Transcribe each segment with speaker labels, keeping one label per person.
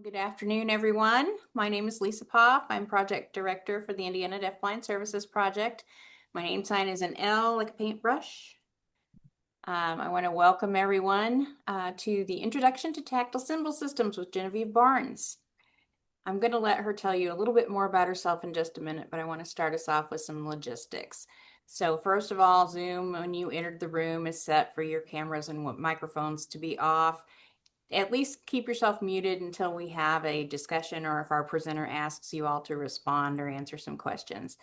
Speaker 1: Good afternoon, everyone. My name is Lisa Poff. I'm Project Director for the Indiana Deafblind Services Project. My name sign is an L like a paintbrush. I want to welcome everyone to the Introduction to Tactile Symbol Systems with Genevieve Barnes. I'm going to let her tell you a little bit more about herself in just a minute, but I want to start us off with some logistics. So first of all, Zoom, when you entered the room, is set for your cameras and microphones to be off. At least keep yourself muted until we have a discussion or if our presenter asks you all to respond or answer some questions.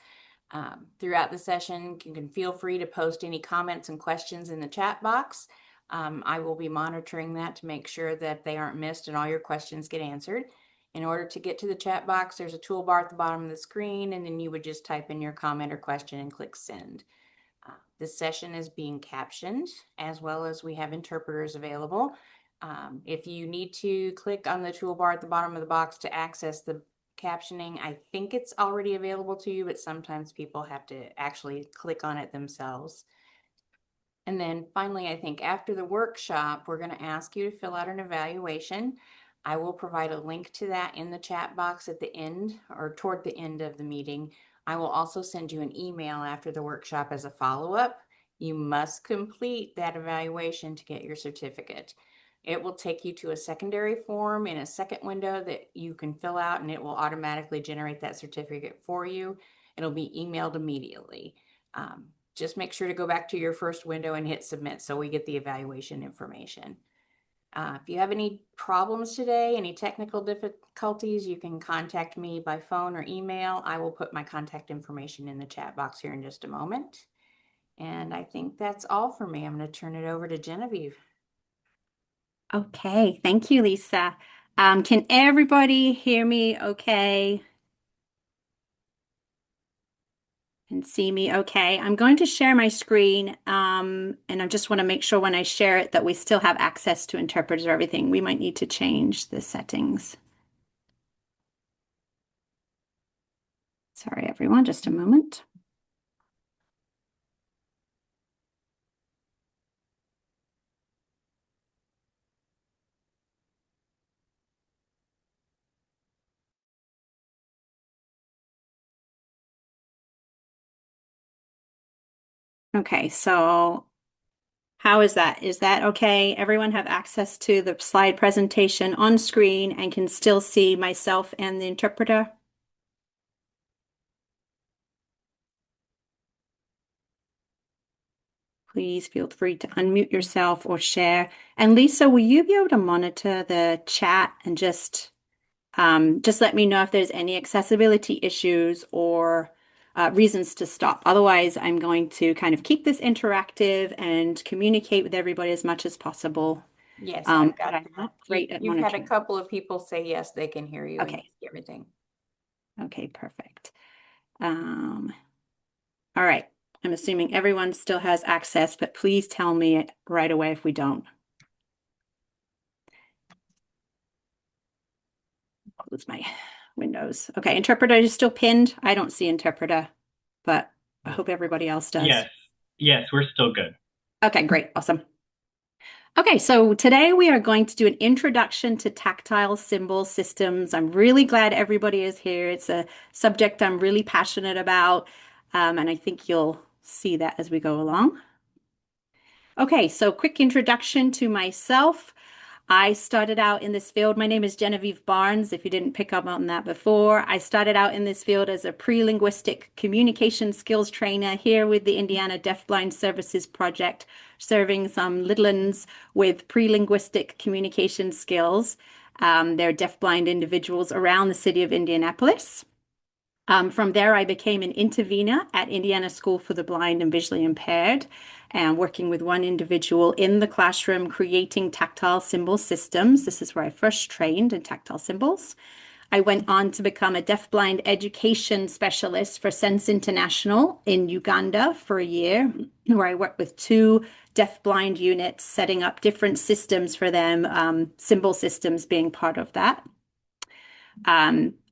Speaker 1: Throughout the session, you can feel free to post any comments and questions in the chat box. I will be monitoring that to make sure that they aren't missed and all your questions get answered. In order to get to the chat box, there's a toolbar at the bottom of the screen, and then you would just type in your comment or question and click send. This session is being captioned, as well as we have interpreters available. If you need to click on the toolbar at the bottom of the box to access the captioning, I think it's already available to you, but sometimes people have to actually click on it themselves. And then finally, I think after the workshop, we're going to ask you to fill out an evaluation. I will provide a link to that in the chat box at the end or toward the end of the meeting. I will also send you an email after the workshop as a follow-up. You must complete that evaluation to get your certificate. It will take you to a secondary form in a second window that you can fill out, and it will automatically generate that certificate for you. It'll be emailed immediately. Just make sure to go back to your first window and hit submit so we get the evaluation information. If you have any problems today, any technical difficulties, you can contact me by phone or email. I will put my contact information in the chat box here in just a moment. And I think that's all for me. I'm going to turn it over to Genevieve.
Speaker 2: Okay, thank you, Lisa. Can everybody hear me okay? And see me okay? I'm going to share my screen, and I just want to make sure when I share it that we still have access to interpreters or everything. We might need to change the settings. Sorry, everyone, just a moment. Okay, so how is that? Is that okay? Everyone have access to the slide presentation on screen and can still see myself and the interpreter? Please feel free to unmute yourself or share. And Lisa, will you be able to monitor the chat and just let me know if there's any accessibility issues or reasons to stop. Otherwise, I'm going to kind of keep this interactive and communicate with everybody as much as possible.
Speaker 1: Yes, I've got
Speaker 2: I'm not great at
Speaker 1: you've had a
Speaker 2: monitoring.
Speaker 1: couple of people say yes, they can hear you and
Speaker 2: Okay.
Speaker 1: see everything.
Speaker 2: Okay, perfect. All right. I'm assuming everyone still has access, but please tell me right away if we don't. Close my windows. Okay, interpreter is still pinned. I don't see interpreter, but I hope everybody else does.
Speaker 3: Yes, we're still good.
Speaker 2: Okay, great. Awesome. Okay, so today we are going to do an introduction to tactile symbol systems. I'm really glad everybody is here. It's a subject I'm really passionate about, and I think you'll see that as we go along. Okay, so quick introduction to myself. I started out in this field. My name is Genevieve Barnes, if you didn't pick up on that before. I started out in this field as a pre-linguistic communication skills trainer here with the Indiana Deafblind Services Project, serving some little ones with pre-linguistic communication skills. They're deafblind individuals around the city of Indianapolis. From there, I became an intervener at Indiana School for the Blind and Visually Impaired, and working with one individual in the classroom creating tactile symbol systems. This is where I first trained in tactile symbols. I went on to become a deafblind education specialist for Sense International in Uganda for a year, where I worked with two deafblind units, setting up different systems for them, symbol systems being part of that.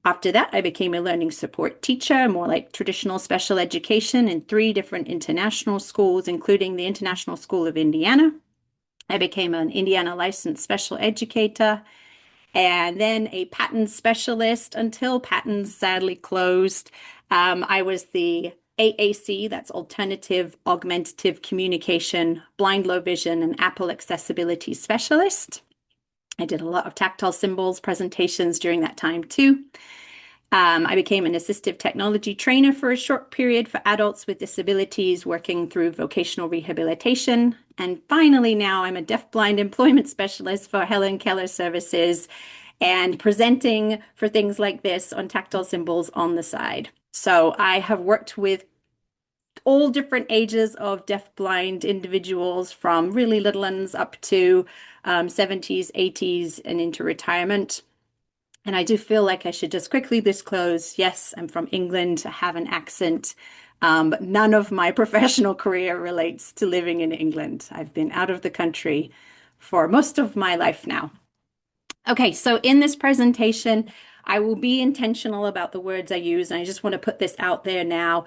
Speaker 2: After that, I became a learning support teacher, more like traditional special education in 3 different international schools, including the International School of Indiana. I became an Indiana licensed special educator and then a patent specialist until patents sadly closed. I was the AAC, that's Alternative Augmentative Communication, Blind Low Vision, and Apple Accessibility Specialist. I did a lot of tactile symbols presentations during that time too. I became an assistive technology trainer for a short period for adults with disabilities, working through vocational rehabilitation. And finally, now I'm a deafblind employment specialist for Helen Keller Services and presenting for things like this on tactile symbols on the side. So I have worked with all different ages of deafblind individuals from really little ones up to 70s, 80s, and into retirement. And I do feel like I should just quickly disclose, yes, I'm from England, I have an accent, but none of my professional career relates to living in England. I've been out of the country for most of my life now. Okay, so in this presentation, I will be intentional about the words I use, and I just want to put this out there now.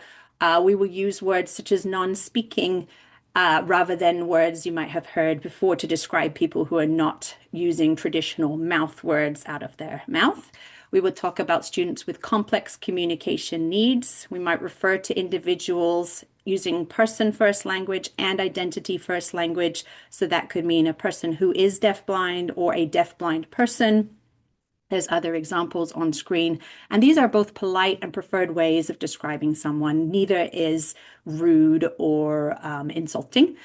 Speaker 2: We will use words such as non-speaking rather than words you might have heard before to describe people who are not using traditional mouth words out of their mouth. We will talk about students with complex communication needs. We might refer to individuals using person first language and identity first language. So that could mean a person who is deafblind or a deafblind person. There's other examples on screen. And these are both polite and preferred ways of describing someone. Neither is rude or insulting.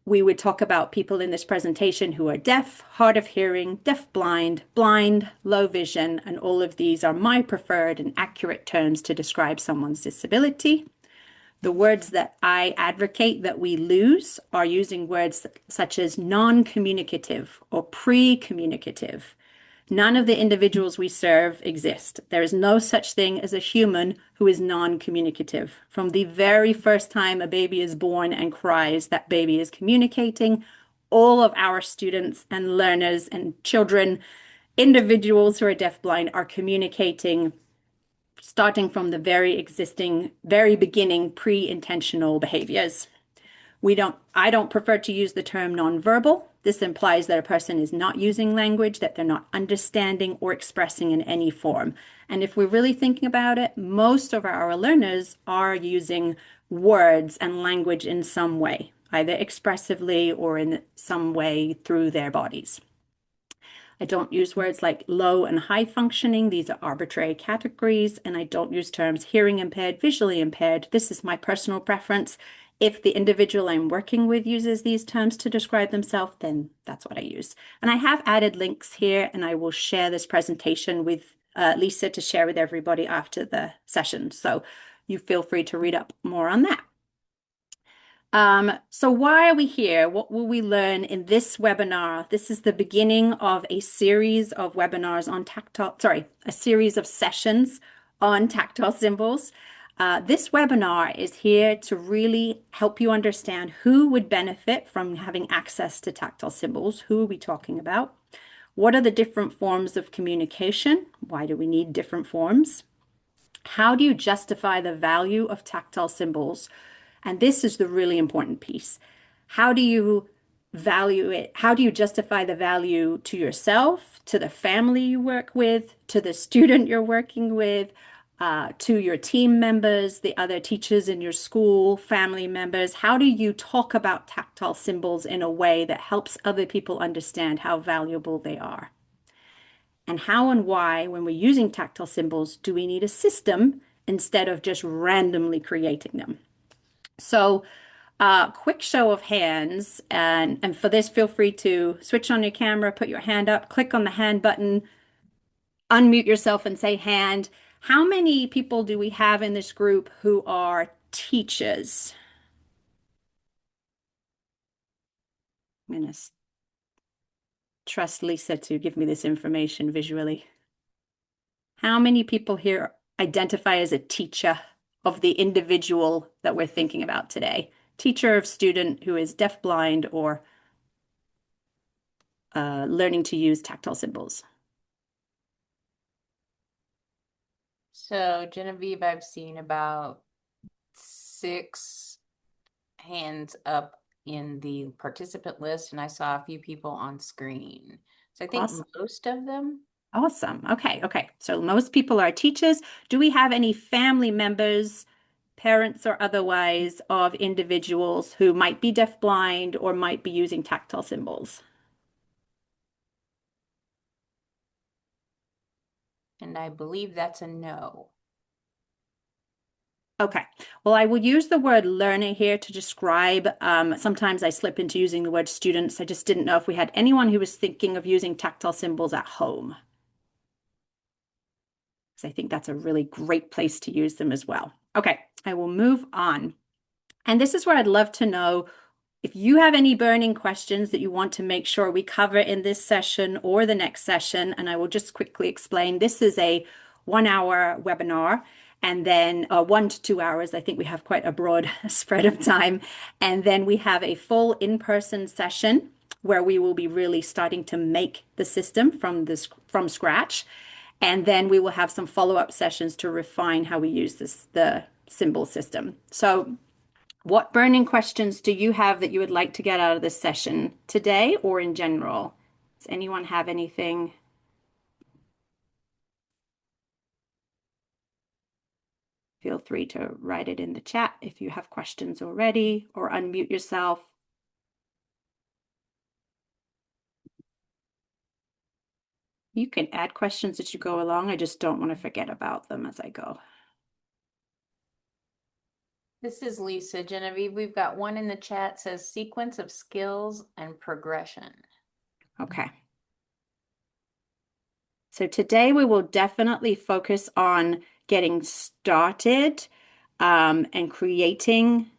Speaker 2: We would talk about people in this presentation who are deaf, hard of hearing, deafblind, blind, low vision, and all of these are my preferred and accurate terms to describe someone's disability. The words that I advocate that we lose are using words such as non-communicative or pre-communicative. None of the individuals we serve exist. There is no such thing as a human who is non-communicative. From the very first time a baby is born and cries, that baby is communicating. All of our students and learners and children, individuals who are deafblind, are communicating starting from the very beginning, pre-intentional behaviors. I don't prefer to use the term nonverbal. This implies that a person is not using language, that they're not understanding or expressing in any form. And if we're really thinking about it, most of our learners are using words and language in some way, either expressively or in some way through their bodies. I don't use words like low and high functioning. These are arbitrary categories, and I don't use terms hearing impaired, visually impaired. This is my personal preference. If the individual I'm working with uses these terms to describe themselves, then that's what I use. And I have added links here, and I will share this presentation with Lisa to share with everybody after the session. So you feel free to read up more on that. So why are we here? What will we learn in this webinar? This is the beginning of a series of webinars on a series of sessions on tactile symbols. This webinar is here to really help you understand who would benefit from having access to tactile symbols. Who are we talking about? What are the different forms of communication? Why do we need different forms? How do you justify the value of tactile symbols? And this is the really important piece. How do you value it? How do you justify the value to yourself, to the family you work with, to the student you're working with, to your team members, the other teachers in your school, family members? How do you talk about tactile symbols in a way that helps other people understand how valuable they are? And how and why, when we're using tactile symbols, do we need a system instead of just randomly creating them? So, quick show of hands, and for this, feel free to switch on your camera, put your hand up, click on the hand button, unmute yourself and say hand. How many people do we have in this group who are teachers? I'm going to trust Lisa to give me this information visually. How many people here identify as a teacher of the individual that we're thinking about today? Teacher of student who is deafblind or learning to use tactile symbols.
Speaker 1: So Genevieve, I've seen about 6 hands up in the participant list, and I saw a few people on screen. So I think
Speaker 2: Awesome.
Speaker 1: most of them.
Speaker 2: Awesome. Okay. Okay. So most people are teachers. Do we have any family members, parents or otherwise, of individuals who might be deafblind or might be using tactile symbols?
Speaker 1: And I believe that's a no.
Speaker 2: Okay. Well, I will use the word learner here to describe. Sometimes I slip into using the word students. I just didn't know if we had anyone who was thinking of using tactile symbols at home, because I think that's a really great place to use them as well. Okay, I will move on. And this is where I'd love to know if you have any burning questions that you want to make sure we cover in this session or the next session. And I will just quickly explain. This is a 1 hour webinar, and then 1 to 2 hours. I think we have quite a broad spread of time. And then we have a full in-person session where we will be really starting to make the system from scratch. And then we will have some follow-up sessions to refine how we use the symbol system. So what burning questions do you have that you would like to get out of this session today or in general? Does anyone have anything? Feel free to write it in the chat if you have questions already, or unmute yourself. You can add questions as you go along. I just don't want to forget about them as I go.
Speaker 1: This is Lisa. Genevieve, we've got one in the chat says sequence of skills and progression.
Speaker 2: Okay. So today we will definitely focus on getting started and creating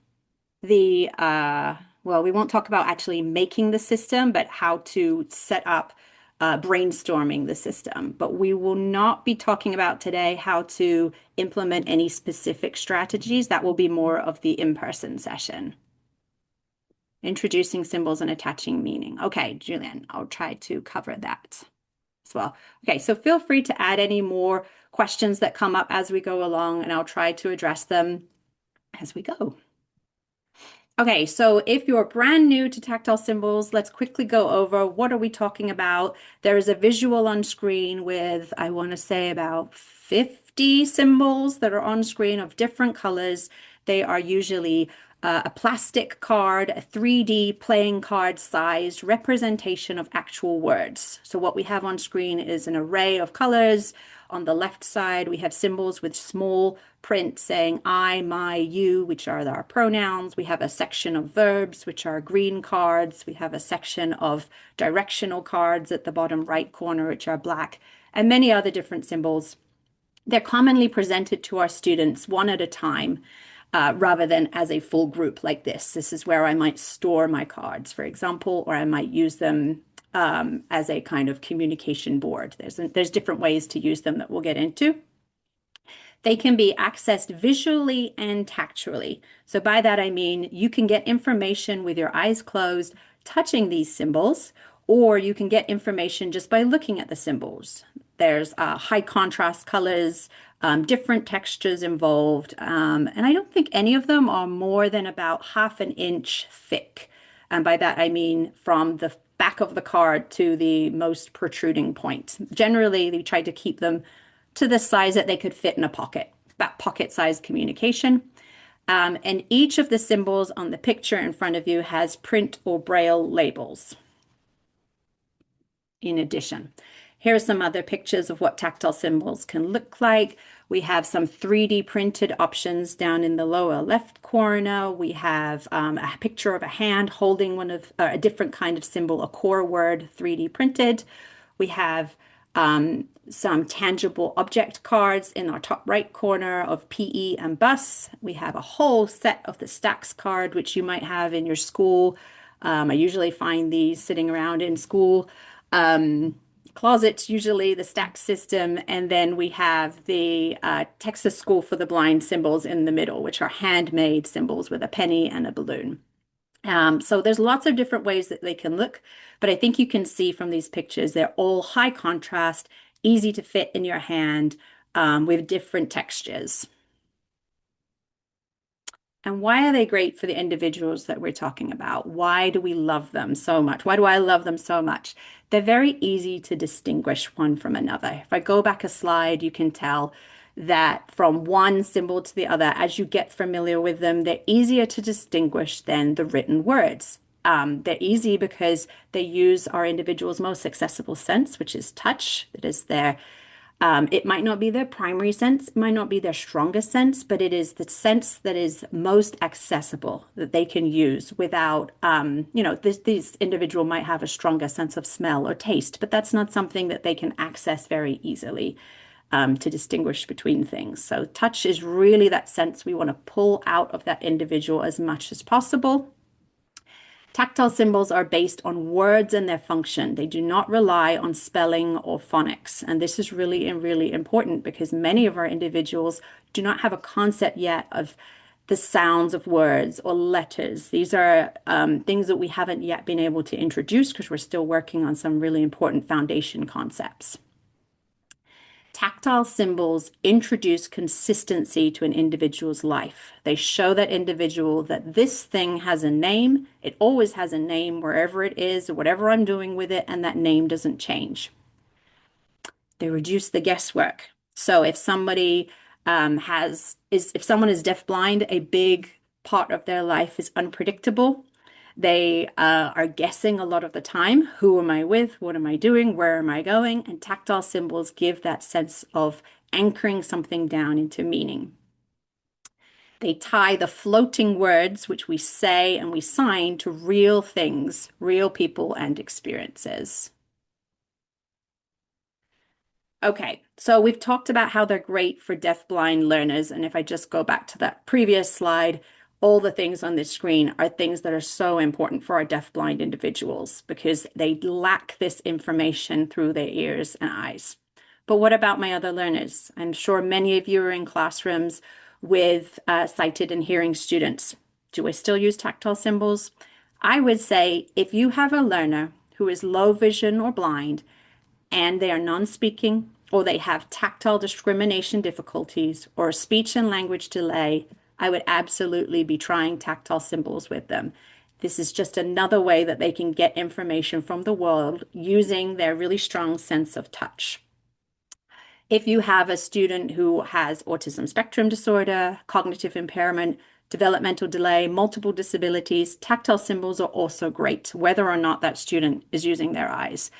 Speaker 2: well, we won't talk about actually making the system, but how to set up brainstorming the system. But we will not be talking about today how to implement any specific strategies. That will be more of the in-person session. Introducing symbols and attaching meaning. Okay, Julian, I'll try to cover that as well. Okay, so feel free to add any more questions that come up as we go along, and I'll try to address them as we go. Okay, so if you're brand new to tactile symbols, let's quickly go over what are we talking about. There is a visual on screen with, I want to say, about 50 symbols that are on screen of different colors. They are usually a plastic card, a 3D playing card sized representation of actual words. So what we have on screen is an array of colors. On the left side, we have symbols with small print saying I, my, you, which are our pronouns. We have a section of verbs, which are green cards. We have a section of directional cards at the bottom right corner, which are black, and many other different symbols. They're commonly presented to our students one at a time, rather than as a full group like this. This is where I might store my cards, for example, or I might use them as a kind of communication board. There's different ways to use them that we'll get into. They can be accessed visually and tactually. So by that I mean you can get information with your eyes closed, touching these symbols, or you can get information just by looking at the symbols. There's high contrast colors, different textures involved, and I don't think any of them are more than about half an inch thick. And by that I mean from the back of the card to the most protruding point. Generally, we try to keep them to the size that they could fit in a pocket, about pocket-sized communication. And each of the symbols on the picture in front of you has print or braille labels in addition. Here are some other pictures of what tactile symbols can look like. We have some 3D printed options down in the lower left corner. We have a picture of a hand holding a different kind of symbol, a core word, 3D printed. We have some tangible object cards in our top right corner of PE and bus. We have a whole set of the stacks card, which you might have in your school. I usually find these sitting around in school closets, usually the stack system, and then we have the Texas School for the Blind symbols in the middle, which are handmade symbols with a penny and a balloon. So there's lots of different ways that they can look, but I think you can see from these pictures, they're all high contrast, easy to fit in your hand, with different textures. And why are they great for the individuals that we're talking about? Why do we love them so much? Why do I love them so much? They're very easy to distinguish one from another. If I go back a slide, you can tell that from one symbol to the other, as you get familiar with them, they're easier to distinguish than the written words. They're easy because they use our individual's most accessible sense, which is touch. That is their it might not be their primary sense, it might not be their strongest sense, but it is the sense that is most accessible that they can use without, this individual might have a stronger sense of smell or taste, but that's not something that they can access very easily to distinguish between things. So touch is really that sense we want to pull out of that individual as much as possible. Tactile symbols are based on words and their function. They do not rely on spelling or phonics. And this is really, really important because many of our individuals do not have a concept yet of the sounds of words or letters. These are things that we haven't yet been able to introduce because we're still working on some really important foundation concepts. Tactile symbols introduce consistency to an individual's life. They show that individual that this thing has a name. It always has a name wherever it is, or whatever I'm doing with it, and that name doesn't change. They reduce the guesswork. So if somebody if someone is deafblind, a big part of their life is unpredictable. They are guessing a lot of the time. Who am I with? What am I doing? Where am I going? And tactile symbols give that sense of anchoring something down into meaning. They tie the floating words, which we say and we sign, to real things, real people and experiences. Okay, so we've talked about how they're great for deafblind learners. And if I just go back to that previous slide, all the things on this screen are things that are so important for our deafblind individuals because they lack this information through their ears and eyes. But what about my other learners? I'm sure many of you are in classrooms with sighted and hearing students. Do I still use tactile symbols? I would say if you have a learner who is low vision or blind, and they are non-speaking, or they have tactile discrimination difficulties or a speech and language delay, I would absolutely be trying tactile symbols with them. This is just another way that they can get information from the world using their really strong sense of touch. If you have a student who has autism spectrum disorder, cognitive impairment, developmental delay, multiple disabilities, tactile symbols are also great, whether or not that student is using their eyes.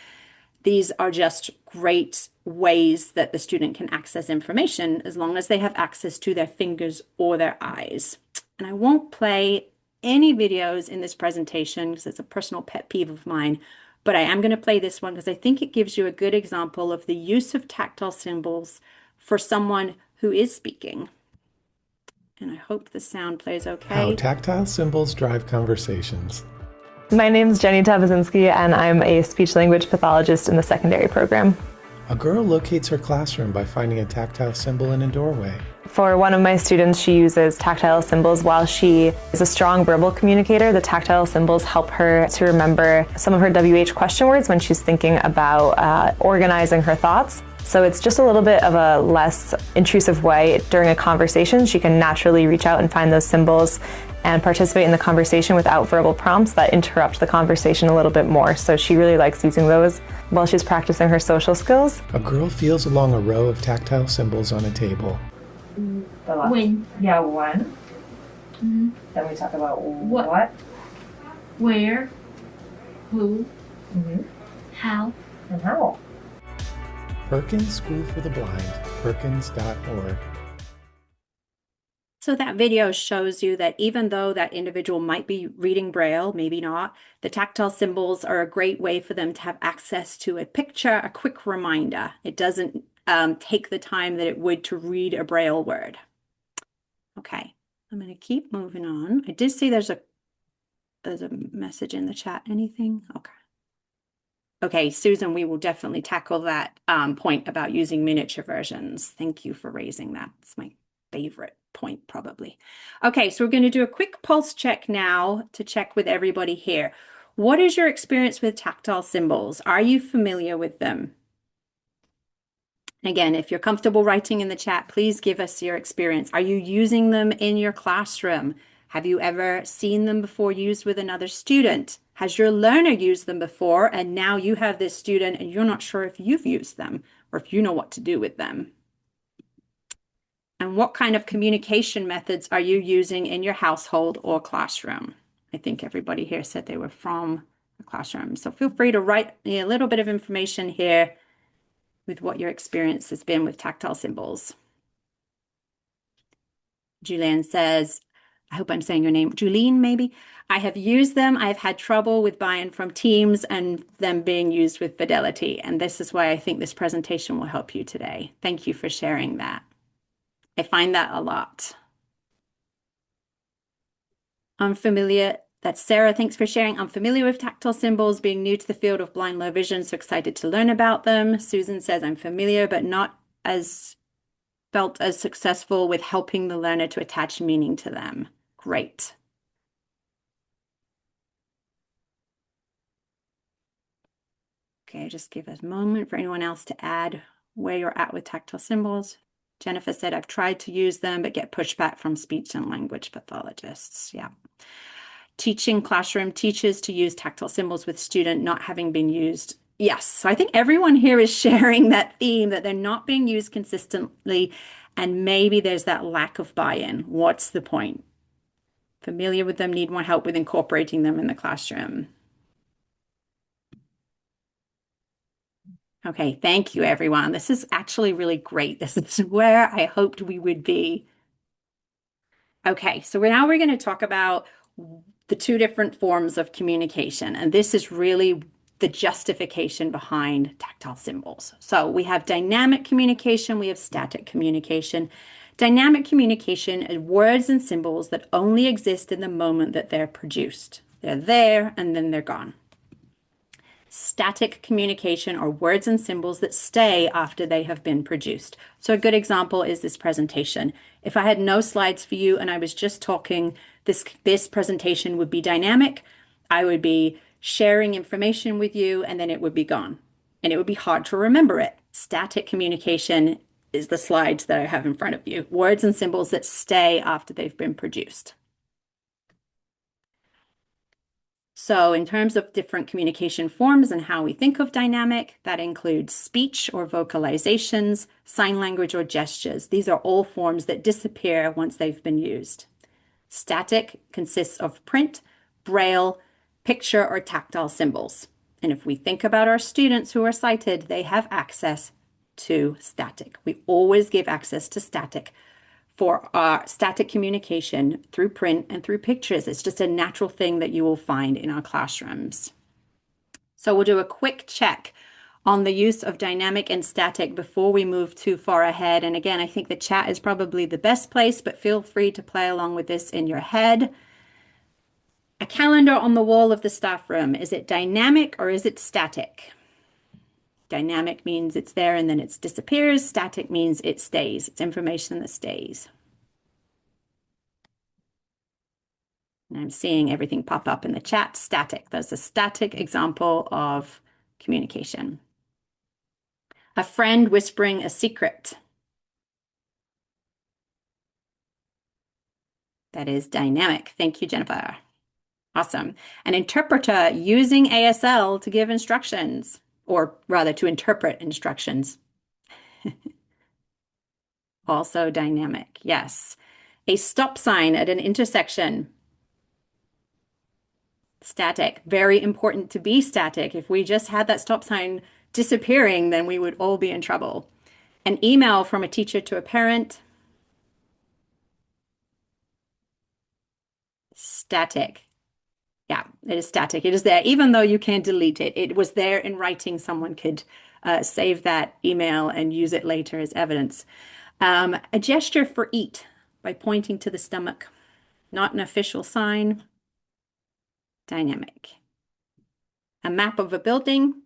Speaker 2: These are just great ways that the student can access information as long as they have access to their fingers or their eyes. And I won't play any videos in this presentation because it's a personal pet peeve of mine, but I am going to play this one because I think it gives you a good example of the use of tactile symbols for someone who is speaking. And I hope the sound plays okay.
Speaker 4: How tactile symbols drive conversations.
Speaker 5: My name is Jenny Tabazinski, and I'm a speech-language pathologist in the secondary program.
Speaker 4: A girl locates her classroom by finding a tactile symbol in a doorway.
Speaker 5: For one of my students, she uses tactile symbols. While she is a strong verbal communicator, the tactile symbols help her to remember some of her WH question words when she's thinking about organizing her thoughts. So it's just a little bit of a less intrusive way during a conversation. She can naturally reach out and find those symbols and participate in the conversation without verbal prompts that interrupt the conversation a little bit more. So she really likes using those while she's practicing her social skills.
Speaker 4: A girl feels along a row of tactile symbols on a table.
Speaker 6: When?
Speaker 5: Yeah, when.
Speaker 6: Mm-hmm.
Speaker 5: Then we talk about
Speaker 6: What? Where? Who?
Speaker 5: Mm-hmm.
Speaker 6: How?
Speaker 5: And how.
Speaker 4: Perkins School for the Blind, perkins.org.
Speaker 2: So that video shows you that even though that individual might be reading Braille, maybe not, the tactile symbols are a great way for them to have access to a picture, a quick reminder. It doesn't take the time that it would to read a Braille word. Okay, I'm going to keep moving on. I did see there's a message in the chat. Anything? Okay. Okay, Susan, we will definitely tackle that point about using miniature versions. Thank you for raising that. It's my favorite point, probably. Okay, so we're going to do a quick pulse check now to check with everybody here. What is your experience with tactile symbols? Are you familiar with them? Again, if you're comfortable writing in the chat, please give us your experience. Are you using them in your classroom? Have you ever seen them before used with another student? Has your learner used them before and now you have this student and you're not sure if you've used them or if you know what to do with them? And what kind of communication methods are you using in your household or classroom? I think everybody here said they were from a classroom. So feel free to write a little bit of information here with what your experience has been with tactile symbols. Julianne says, I hope I'm saying your name, Julene, maybe. I have used them. I've had trouble with buy-in from teams and them being used with fidelity. And this is why I think this presentation will help you today. Thank you for sharing that. I find that a lot. Unfamiliar. That's Sarah. Thanks for sharing. I'm familiar with tactile symbols, being new to the field of blind low vision, so excited to learn about them. Susan says, I'm familiar, but not as felt as successful with helping the learner to attach meaning to them. Great. Okay, just give us a moment for anyone else to add where you're at with tactile symbols. Jennifer said, I've tried to use them, but get pushback from speech and language pathologists. Yeah. Teaching classroom teachers to use tactile symbols with student not having been used. Yes, so I think everyone here is sharing that theme that they're not being used consistently and maybe there's that lack of buy-in. What's the point? Familiar with them, need more help with incorporating them in the classroom. Okay, thank you, everyone. This is actually really great. This is where I hoped we would be. Okay, so now we're going to talk about the two different forms of communication, and this is really the justification behind tactile symbols. So we have dynamic communication, we have static communication. Dynamic communication is words and symbols that only exist in the moment that they're produced. They're there and then they're gone. Static communication are words and symbols that stay after they have been produced. So a good example is this presentation. If I had no slides for you and I was just talking, this presentation would be dynamic. I would be sharing information with you and then it would be gone. And it would be hard to remember it. Static communication is the slides that I have in front of you. Words and symbols that stay after they've been produced. So in terms of different communication forms and how we think of dynamic, that includes speech or vocalizations, sign language or gestures. These are all forms that disappear once they've been used. Static consists of print, braille, picture, or tactile symbols. And if we think about our students who are sighted, they have access to static. We always give access to static for our static communication through print and through pictures. It's just a natural thing that you will find in our classrooms. So we'll do a quick check on the use of dynamic and static before we move too far ahead. And again, I think the chat is probably the best place, but feel free to play along with this in your head. A calendar on the wall of the staff room, is it dynamic or is it static? Dynamic means it's there and then it disappears. Static means it stays. It's information that stays. And I'm seeing everything pop up in the chat. Static. That's a static example of communication. A friend whispering a secret. That is dynamic. Thank you, Jennifer. Awesome. An interpreter using ASL to give instructions, or rather to interpret instructions. Also dynamic. Yes. A stop sign at an intersection. Static. Very important to be static. If we just had that stop sign disappearing, then we would all be in trouble. An email from a teacher to a parent. Static. Yeah, it is static. It is there, even though you can't delete it. It was there in writing. Someone could save that email and use it later as evidence. A gesture for eat by pointing to the stomach. Not an official sign. Dynamic. A map of a building.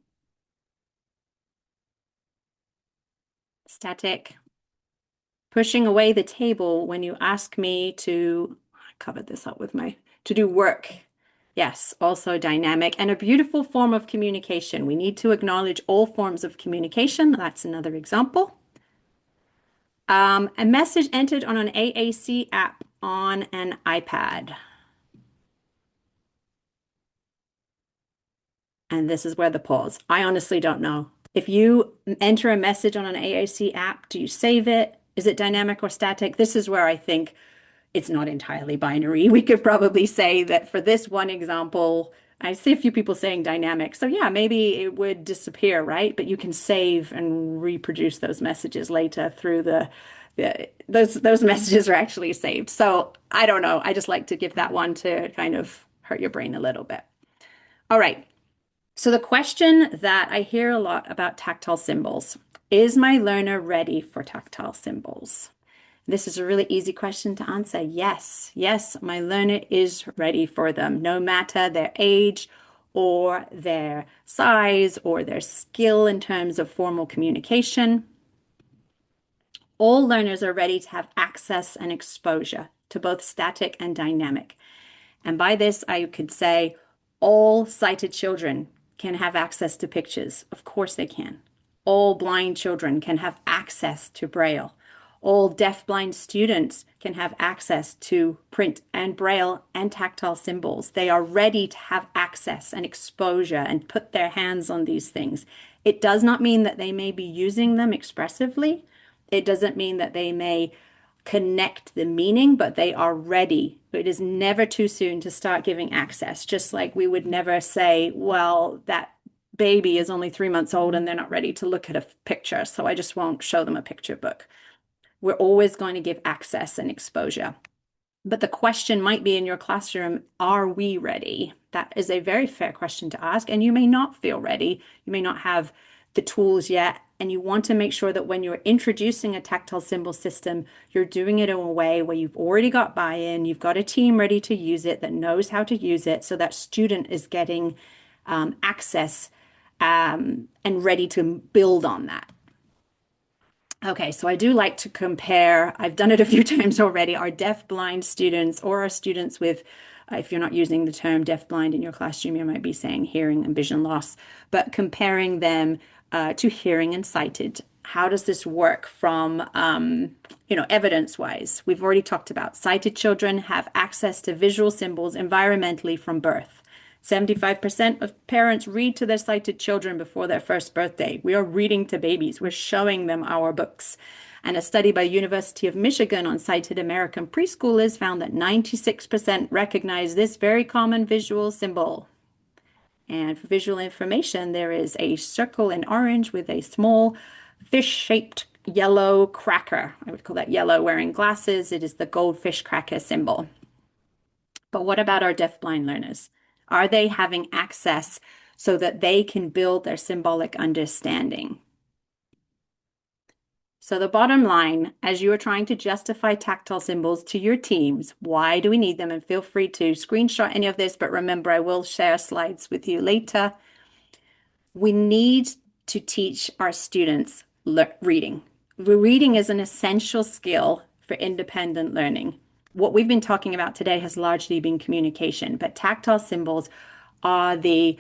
Speaker 2: Static. Pushing away the table when you ask me to, I covered this up with to do work. Yes, also dynamic and a beautiful form of communication. We need to acknowledge all forms of communication. That's another example. A message entered on an AAC app on an iPad. And this is where the pause. I honestly don't know. If you enter a message on an AAC app, do you save it? Is it dynamic or static? This is where I think it's not entirely binary. We could probably say that for this one example, I see a few people saying dynamic. So yeah, maybe it would disappear, right? But you can save and reproduce those messages later through those messages are actually saved. So I don't know. I just like to give that one to kind of hurt your brain a little bit. All right. So the question that I hear a lot about tactile symbols, is my learner ready for tactile symbols? This is a really easy question to answer. Yes, yes, my learner is ready for them, no matter their age or their size or their skill in terms of formal communication. All learners are ready to have access and exposure to both static and dynamic. And by this, I could say all sighted children can have access to pictures. Of course they can. All blind children can have access to Braille. All deafblind students can have access to print and Braille and tactile symbols. They are ready to have access and exposure and put their hands on these things. It does not mean that they may be using them expressively. It doesn't mean that they may connect the meaning, but they are ready. It is never too soon to start giving access, just like we would never say, well, that baby is only 3 months old and they're not ready to look at a picture, so I just won't show them a picture book. We're always going to give access and exposure. But the question might be in your classroom, are we ready? That is a very fair question to ask, and you may not feel ready. You may not have the tools yet, and you want to make sure that when you're introducing a tactile symbol system, you're doing it in a way where you've already got buy-in, you've got a team ready to use it that knows how to use it, so that student is getting access and ready to build on that. Okay, so I do like to compare, I've done it a few times already, our deaf-blind students or our students with, if you're not using the term deaf-blind in your classroom, you might be saying hearing and vision loss, but comparing them to hearing and sighted. How does this work from, evidence-wise? We've already talked about sighted children have access to visual symbols environmentally from birth. 75% of parents read to their sighted children before their first birthday. We are reading to babies. We're showing them our books. And a study by University of Michigan on sighted American preschoolers found that 96% recognize this very common visual symbol. And for visual information, there is a circle in orange with a small fish-shaped yellow cracker. I would call that yellow wearing glasses. It is the goldfish cracker symbol. But what about our deafblind learners? Are they having access so that they can build their symbolic understanding? So the bottom line, as you are trying to justify tactile symbols to your teams, why do we need them? And feel free to screenshot any of this, but remember, I will share slides with you later. We need to teach our students reading. Reading is an essential skill for independent learning. What we've been talking about today has largely been communication, but tactile symbols are the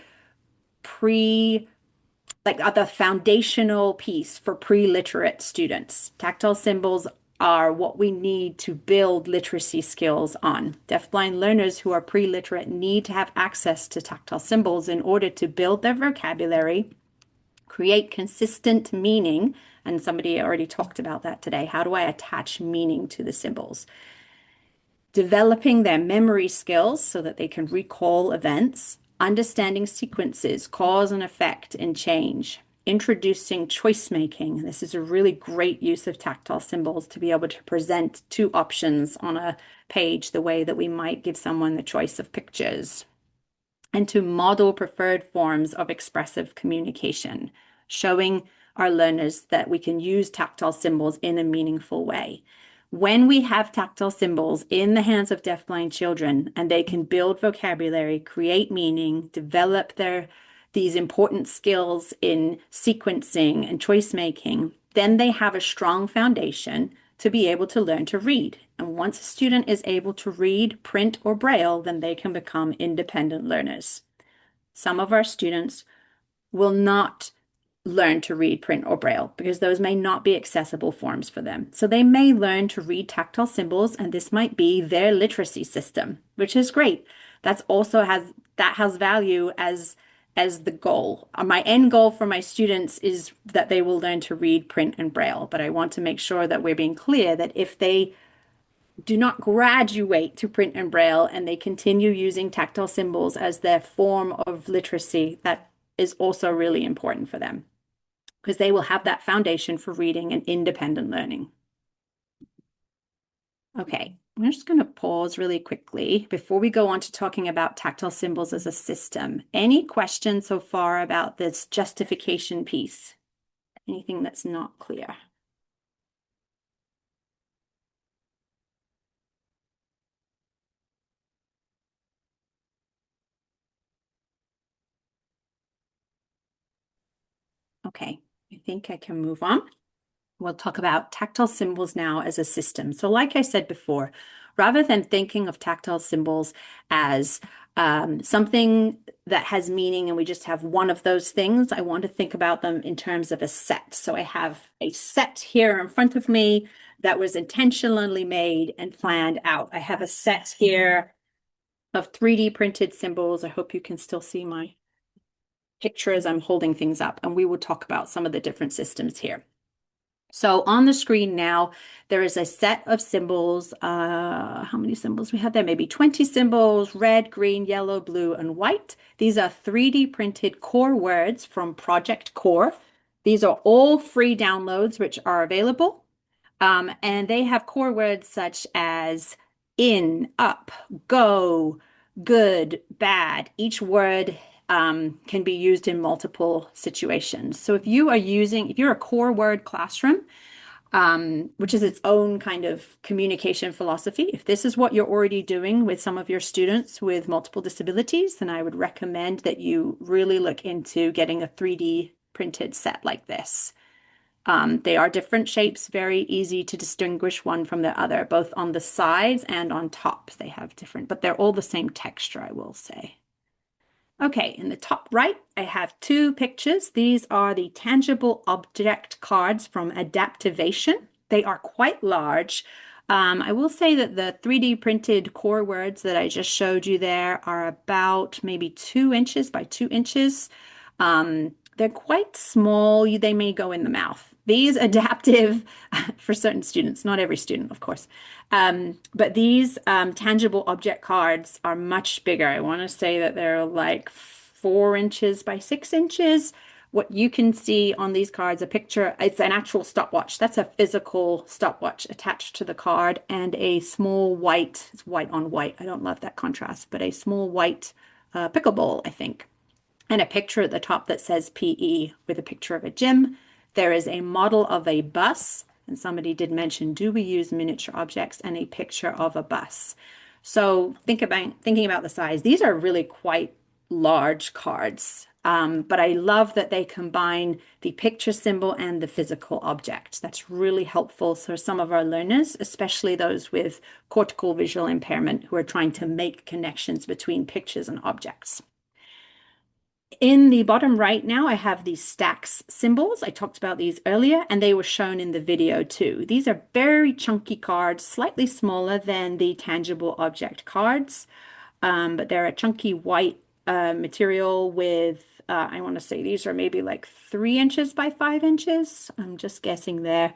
Speaker 2: foundational piece for pre-literate students. Tactile symbols are what we need to build literacy skills on. Deafblind learners who are pre-literate need to have access to tactile symbols in order to build their vocabulary, create consistent meaning, and somebody already talked about that today. How do I attach meaning to the symbols? Developing their memory skills so that they can recall events, understanding sequences, cause and effect, and change, introducing choice making. This is a really great use of tactile symbols to be able to present two options on a page the way that we might give someone the choice of pictures, and to model preferred forms of expressive communication, showing our learners that we can use tactile symbols in a meaningful way. When we have tactile symbols in the hands of deafblind children and they can build vocabulary, create meaning, develop these important skills in sequencing and choice making, then they have a strong foundation to be able to learn to read. And once a student is able to read, print, or Braille, then they can become independent learners. Some of our students will not learn to read print or braille because those may not be accessible forms for them. So they may learn to read tactile symbols, and this might be their literacy system, which is great. That has value as the goal. My end goal for my students is that they will learn to read print and braille, but I want to make sure that we're being clear that if they do not graduate to print and braille and they continue using tactile symbols as their form of literacy, that is also really important for them because they will have that foundation for reading and independent learning. Okay, I'm just going to pause really quickly before we go on to talking about tactile symbols as a system. Any questions so far about this justification piece? Anything that's not clear? Okay, I think I can move on. We'll talk about tactile symbols now as a system. So like I said before, rather than thinking of tactile symbols as something that has meaning and we just have one of those things, I want to think about them in terms of a set. So I have a set here in front of me that was intentionally made and planned out. I have a set here of 3D printed symbols. I hope you can still see my picture as I'm holding things up, and we will talk about some of the different systems here. So on the screen now, there is a set of symbols. How many symbols we have there? Maybe 20 symbols, red, green, yellow, blue, and white. These are 3D printed core words from Project Core. These are all free downloads which are available. And they have core words such as in, up, go, good, bad. Each word can be used in multiple situations. So if you're a core word classroom, which is its own kind of communication philosophy, if this is what you're already doing with some of your students with multiple disabilities, then I would recommend that you really look into getting a 3D printed set like this. They are different shapes, very easy to distinguish one from the other, both on the sides and on top. They have different, but they're all the same texture, I will say. Okay, in the top right, I have two pictures. These are the tangible object cards from Adaptivation. They are quite large. I will say that the 3D printed core words that I just showed you there are about maybe 2 inches by 2 inches. They're quite small. They may go in the mouth. These adaptive, for certain students, not every student, of course, but these tangible object cards are much bigger. I want to say that they're like 4 inches by 6 inches. What you can see on these cards, a picture, it's an actual stopwatch. That's a physical stopwatch attached to the card and a small white, it's white on white. I don't love that contrast, but a small white pickleball, I think, and a picture at the top that says PE with a picture of a gym. There is a model of a bus, and somebody did mention, do we use miniature objects, and a picture of a bus. So thinking about the size, these are really quite large cards. But I love that they combine the picture symbol and the physical object. That's really helpful for some of our learners, especially those with cortical visual impairment who are trying to make connections between pictures and objects. In the bottom right now, I have these stacks symbols. I talked about these earlier, and they were shown in the video too. These are very chunky cards, slightly smaller than the tangible object cards, but they're a chunky white material with, I want to say these are maybe like 3 inches by 5 inches. I'm just guessing there.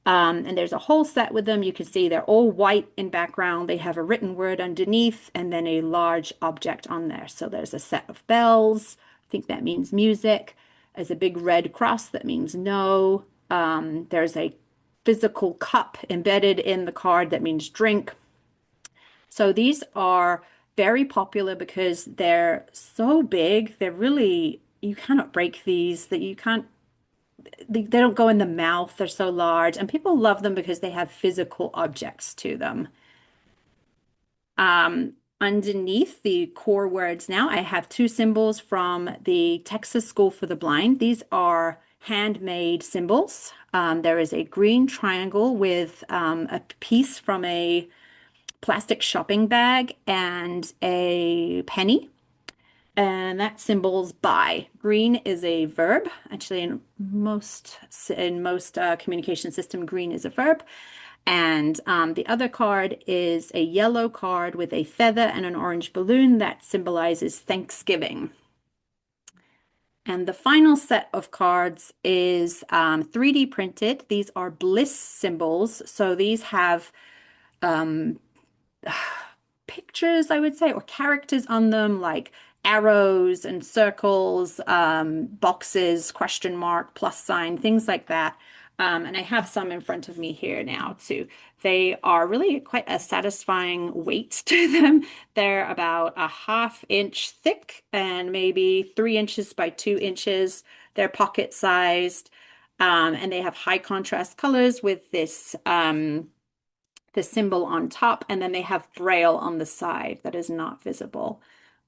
Speaker 2: And there's a whole set with them. You can see they're all white in background. They have a written word underneath and then a large object on there. So there's a set of bells. I think that means music. There's a big red cross that means no. There's a physical cup embedded in the card that means drink. So these are very popular because they're so big. They're really, you cannot break these, that you can't, they don't go in the mouth. They're so large, and people love them because they have physical objects to them. Underneath the core words now, I have two symbols from the Texas School for the Blind. These are handmade symbols. There is a green triangle with a piece from a plastic shopping bag and a penny. and that symbol's by. Green is a verb. Actually, in most communication system, green is a verb. And the other card is a yellow card with a feather and an orange balloon that symbolizes Thanksgiving. And the final set of cards is 3D printed. These are bliss symbols. So these have um, pictures, I would say, or characters on them, like arrows and circles, boxes, question mark, plus sign, things like that. And I have some in front of me here now too. They are really quite a satisfying weight to them. They're about a ½ inch thick and maybe 3 inches by 2 inches. They're pocket sized, and they have high contrast colors with this the symbol on top, and then they have Braille on the side that is not visible.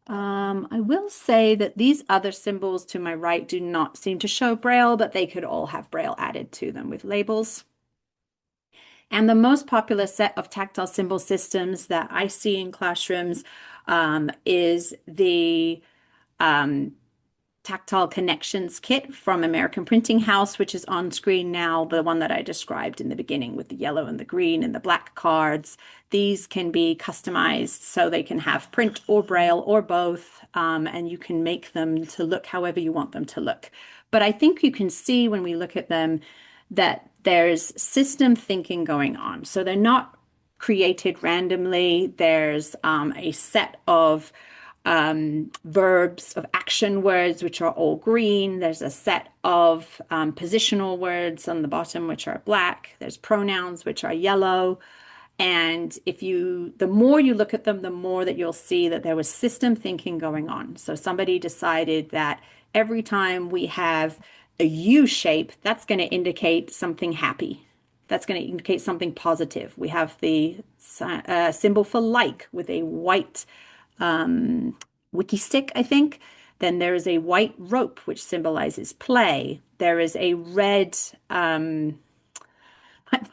Speaker 2: I will say that these other symbols to my right do not seem to show Braille, but they could all have Braille added to them with labels. And the most popular set of tactile symbol systems that I see in classrooms is the Tactile Connections kit from American Printing House, which is on screen now, the one that I described in the beginning with the yellow and the green and the black cards. These can be customized so they can have print or braille or both, and you can make them to look however you want them to look. But I think you can see when we look at them that there's system thinking going on. So they're not created randomly. There's a set of verbs of action words, which are all green. There's a set of positional words on the bottom, which are black. There's pronouns, which are yellow. And the more you look at them, the more that you'll see that there was system thinking going on. So somebody decided that every time we have a U shape, that's going to indicate something happy. That's going to indicate something positive. We have the symbol for like with a white wiki stick, I think. Then there is a white rope, which symbolizes play. There is a red, my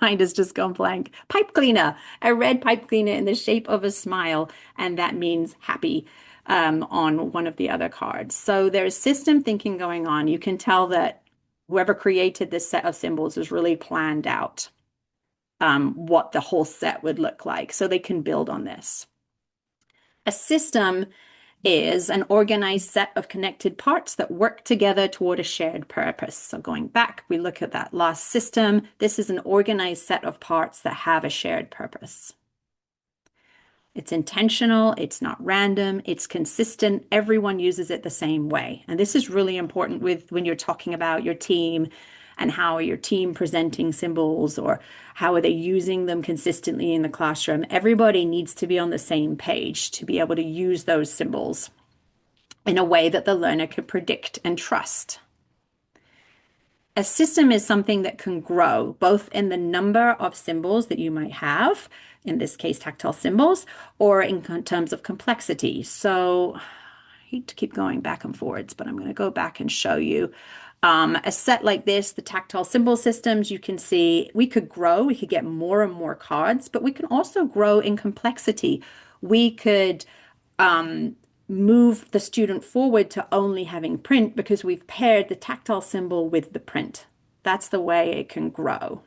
Speaker 2: mind has just gone blank, pipe cleaner, a red pipe cleaner in the shape of a smile, and that means happy on one of the other cards. So there's system thinking going on. You can tell that whoever created this set of symbols has really planned out what the whole set would look like so they can build on this. A system is an organized set of connected parts that work together toward a shared purpose. So going back, we look at that last system. This is an organized set of parts that have a shared purpose. It's intentional, it's not random, it's consistent. Everyone uses it the same way. And this is really important when you're talking about your team and how are your team presenting symbols or how are they using them consistently in the classroom. Everybody needs to be on the same page to be able to use those symbols in a way that the learner can predict and trust. A system is something that can grow both in the number of symbols that you might have, in this case, tactile symbols, or in terms of complexity. So I hate to keep going back and forwards, but I'm going to go back and show you. A set like this, the tactile symbol systems, you can see we could grow, we could get more and more cards, but we can also grow in complexity. We could move the student forward to only having print because we've paired the tactile symbol with the print. That's the way it can grow.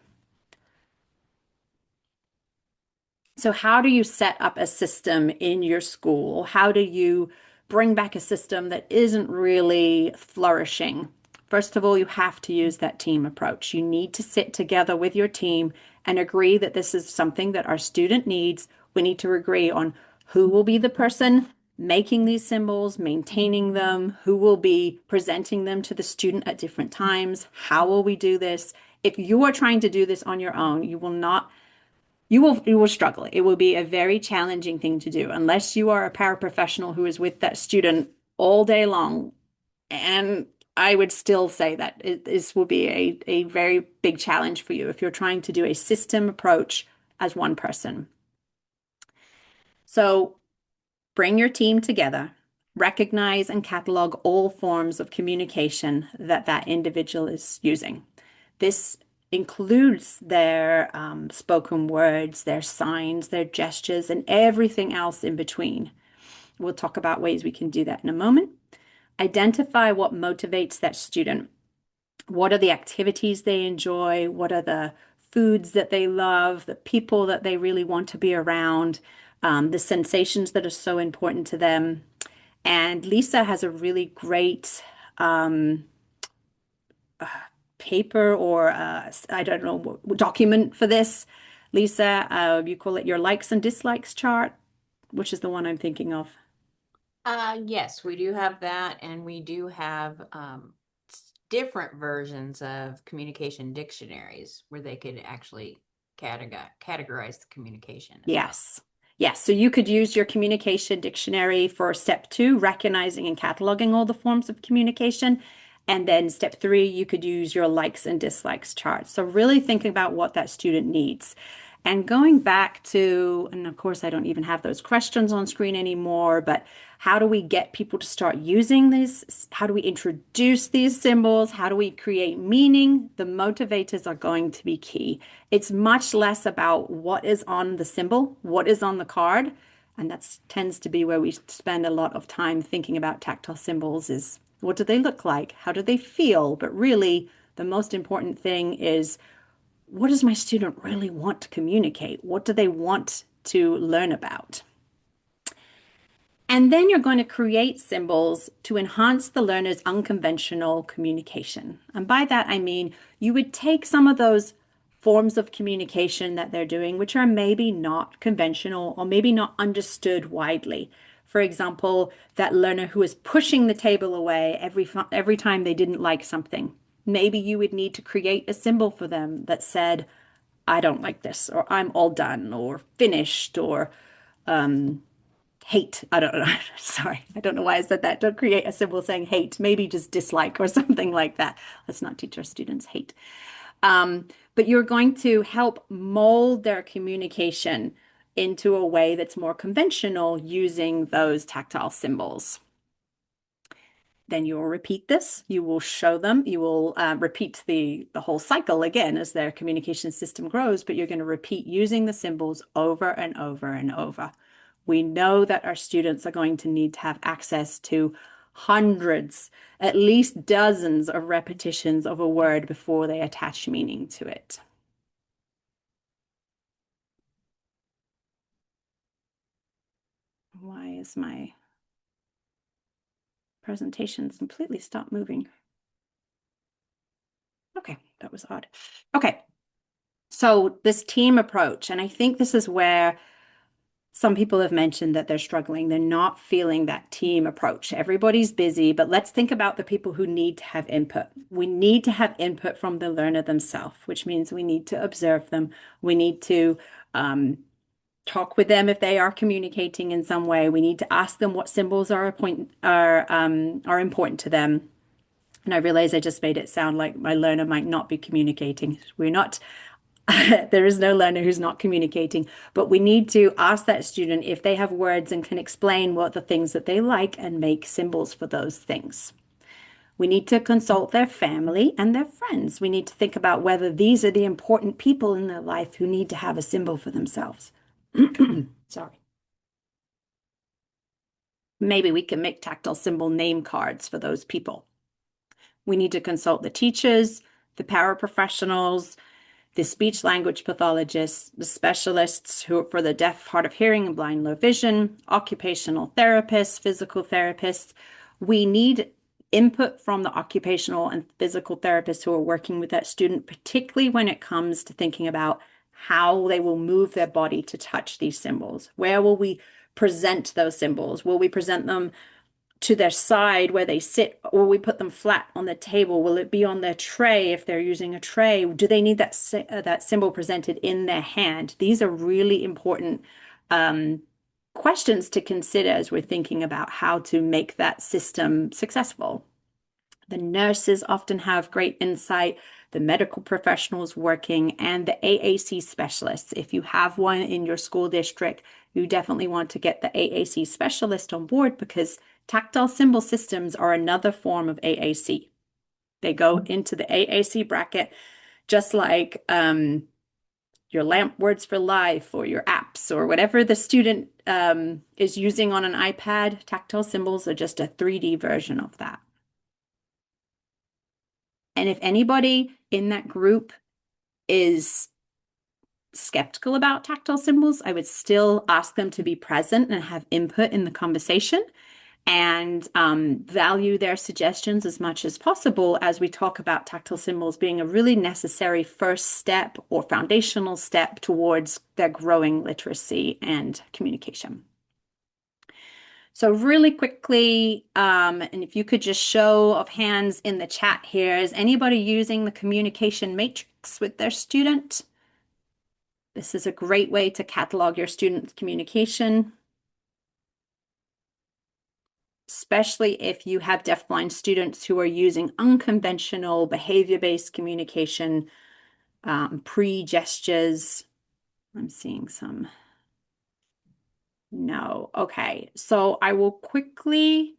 Speaker 2: So how do you set up a system in your school? How do you bring back a system that isn't really flourishing? First of all, you have to use that team approach. You need to sit together with your team and agree that this is something that our student needs. We need to agree on who will be the person making these symbols, maintaining them, who will be presenting them to the student at different times, how will we do this? If you are trying to do this on your own, you will struggle. It will be a very challenging thing to do unless you are a paraprofessional who is with that student all day long. And I would still say that this will be a very big challenge for you if you're trying to do a system approach as one person. So bring your team together, recognize and catalog all forms of communication that individual is using. This includes their spoken words, their signs, their gestures, and everything else in between. We'll talk about ways we can do that in a moment. Identify what motivates that student. What are the activities they enjoy? What are the foods that they love, the people that they really want to be around, the sensations that are so important to them. And Lisa has a really great paper or I don't know, document for this. Lisa, you call it your likes and dislikes chart, which is the one I'm thinking of.
Speaker 1: Yes, we do have that, and we do have different versions of communication dictionaries where they could actually categorize the communication as well.
Speaker 2: Yes. Yes. So you could use your communication dictionary for step 2, recognizing and cataloging all the forms of communication. And then step 3, you could use your likes and dislikes chart. So really thinking about what that student needs. And going back to, and of course, I don't even have those questions on screen anymore, but how do we get people to start using these? How do we introduce these symbols? How do we create meaning? The motivators are going to be key. It's much less about what is on the symbol, what is on the card. And that tends to be where we spend a lot of time thinking about tactile symbols is what do they look like? How do they feel? But really, the most important thing is what does my student really want to communicate? What do they want to learn about? And then you're going to create symbols to enhance the learner's unconventional communication. And by that, I mean you would take some of those forms of communication that they're doing, which are maybe not conventional or maybe not understood widely. For example, that learner who is pushing the table away every time they didn't like something. Maybe you would need to create a symbol for them that said, I don't like this, or I'm all done, or finished, or hate. I don't know. Sorry. I don't know why I said that. Don't create a symbol saying hate. Maybe just dislike or something like that. Let's not teach our students hate. But you're going to help mold their communication into a way that's more conventional using those tactile symbols. Then you will repeat this. You will show them. You will repeat the whole cycle again as their communication system grows, but you're going to repeat using the symbols over and over and over. We know that our students are going to need to have access to hundreds, at least dozens of repetitions of a word before they attach meaning to it. Why is my presentation completely stopped moving? Okay, that was odd. Okay, so this team approach, and I think this is where some people have mentioned that they're struggling. They're not feeling that team approach. Everybody's busy, but let's think about the people who need to have input. We need to have input from the learner themselves, which means we need to observe them. We need to talk with them if they are communicating in some way. We need to ask them what symbols are important to them. And I realize I just made it sound like my learner might not be communicating. We're not there is no learner who's not communicating, but we need to ask that student if they have words and can explain what the things that they like and make symbols for those things. We need to consult their family and their friends. We need to think about whether these are the important people in their life who need to have a symbol for themselves. Sorry. Maybe we can make tactile symbol name cards for those people. We need to consult the teachers, the paraprofessionals, the speech language pathologists, the specialists who for the deaf, hard of hearing, and blind, low vision, occupational therapists, physical therapists. We need input from the occupational and physical therapists who are working with that student, particularly when it comes to thinking about how they will move their body to touch these symbols. Where will we present those symbols? Will we present them to their side where they sit, or we put them flat on the table? Will it be on their tray if they're using a tray? Do they need that symbol presented in their hand? These are really important questions to consider as we're thinking about how to make that system successful. The nurses often have great insight, the medical professionals working, and the AAC specialists. If you have one in your school district, you definitely want to get the AAC specialist on board because tactile symbol systems are another form of AAC. They go into the AAC bracket, just like your lamp words for life or your apps or whatever the student is using on an iPad. Tactile symbols are just a 3D version of that. And if anybody in that group is skeptical about tactile symbols, I would still ask them to be present and have input in the conversation and value their suggestions as much as possible as we talk about tactile symbols being a really necessary first step or foundational step towards their growing literacy and communication. So really quickly, and if you could just show of hands in the chat here, is anybody using the communication matrix with their student? This is a great way to catalog your student's communication, especially if you have deafblind students who are using unconventional behavior-based communication, pre-gestures. I'm seeing some. No. Okay. So I will quickly,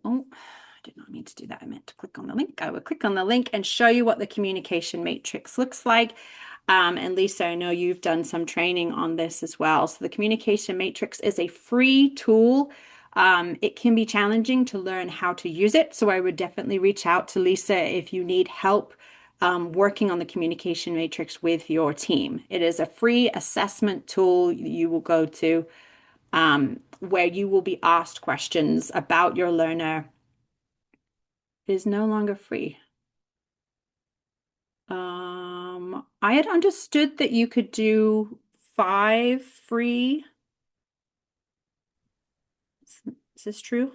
Speaker 2: oh, I did not mean to do that. I meant to click on the link. I will click on the link and show you what the communication matrix looks like. And Lisa, I know you've done some training on this as well. So the communication matrix is a free tool. It can be challenging to learn how to use it. So I would definitely reach out to Lisa if you need help working on the communication matrix with your team. It is a free assessment tool you will go to where you will be asked questions about your learner. It is no longer free. I had understood that you could do 5 free. Is this true?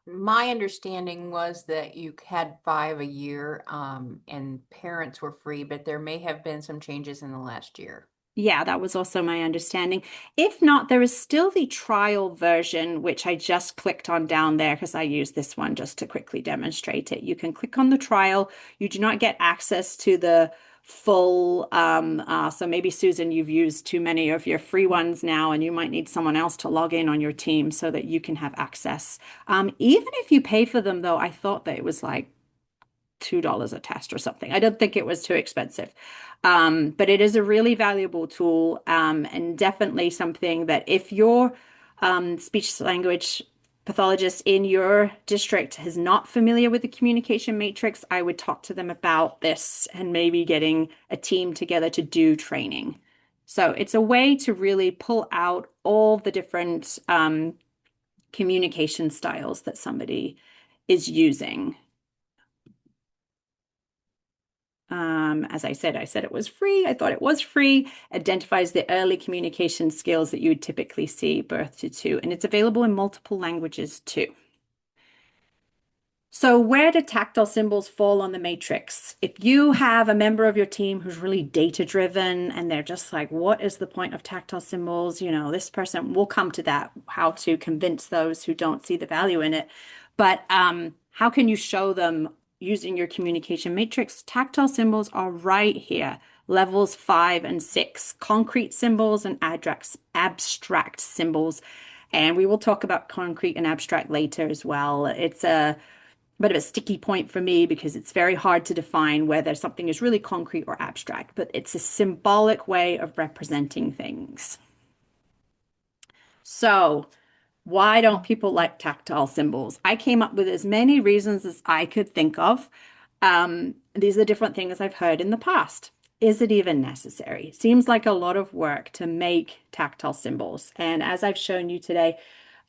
Speaker 1: My understanding was that you had 5 a year, and parents were free, but there may have been some changes in the last year.
Speaker 2: Yeah, that was also my understanding. If not, there is still the trial version, which I just clicked on down there because I used this one just to quickly demonstrate it. You can click on the trial. You do not get access to the full, so maybe Susan, you've used too many of your free ones now, and you might need someone else to log in on your team so that you can have access. Even if you pay for them, though, I thought that it was like $2 a test or something. I don't think it was too expensive. But it is a really valuable tool and definitely something that if your speech language pathologist in your district is not familiar with the communication matrix, I would talk to them about this and maybe getting a team together to do training. So it's a way to really pull out all the different communication styles that somebody is using. As I said it was free. I thought it was free. Identifies the early communication skills that you would typically see birth to 2, and it's available in multiple languages too. So where do tactile symbols fall on the matrix? If you have a member of your team who's really data-driven and they're just like, what is the point of tactile symbols? You know, this person will come to that, how to convince those who don't see the value in it. But how can you show them using your communication matrix? Tactile symbols are right here, levels 5 and 6, concrete symbols and abstract symbols. And we will talk about concrete and abstract later as well. It's a bit of a sticky point for me because it's very hard to define whether something is really concrete or abstract, but it's a symbolic way of representing things. So why don't people like tactile symbols? I came up with as many reasons as I could think of. These are different things I've heard in the past. Is it even necessary? Seems like a lot of work to make tactile symbols. And as I've shown you today,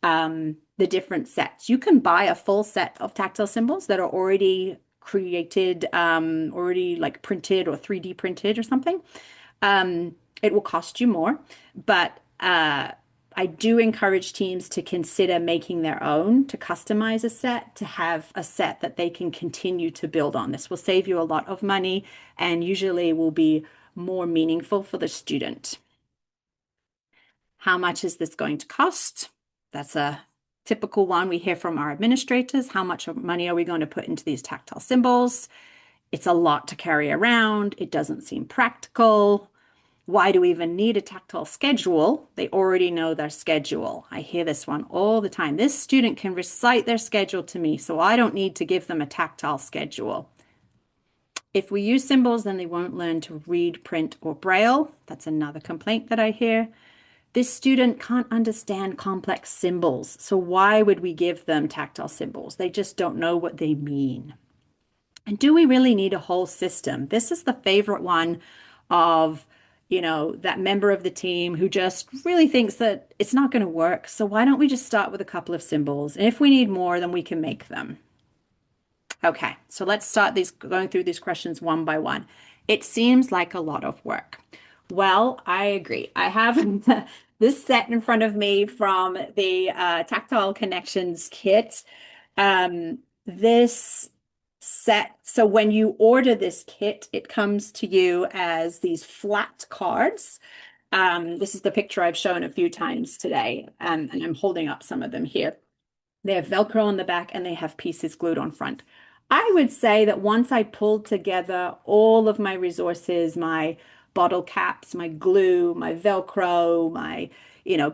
Speaker 2: the different sets. You can buy a full set of tactile symbols that are already created, already like printed or 3D printed or something. It will cost you more, but I do encourage teams to consider making their own, to customize a set, to have a set that they can continue to build on. This will save you a lot of money and usually will be more meaningful for the student. How much is this going to cost? That's a typical one we hear from our administrators. How much money are we going to put into these tactile symbols? It's a lot to carry around. It doesn't seem practical. Why do we even need a tactile schedule? They already know their schedule. I hear this one all the time. This student can recite their schedule to me, so I don't need to give them a tactile schedule. If we use symbols, then they won't learn to read, print, or braille. That's another complaint that I hear. This student can't understand complex symbols, so why would we give them tactile symbols? They just don't know what they mean. And do we really need a whole system? This is the favorite one of, that member of the team who just really thinks that it's not going to work. So why don't we just start with a couple of symbols? And if we need more, then we can make them. Okay, so let's start going through these questions one by one. It seems like a lot of work. Well, I agree. I have this set in front of me from the Tactile Connections kit. This set, so when you order this kit, it comes to you as these flat cards. This is the picture I've shown a few times today, and I'm holding up some of them here. They have Velcro on the back and they have pieces glued on front. I would say that once I pulled together all of my resources, my bottle caps, my glue, my Velcro, my,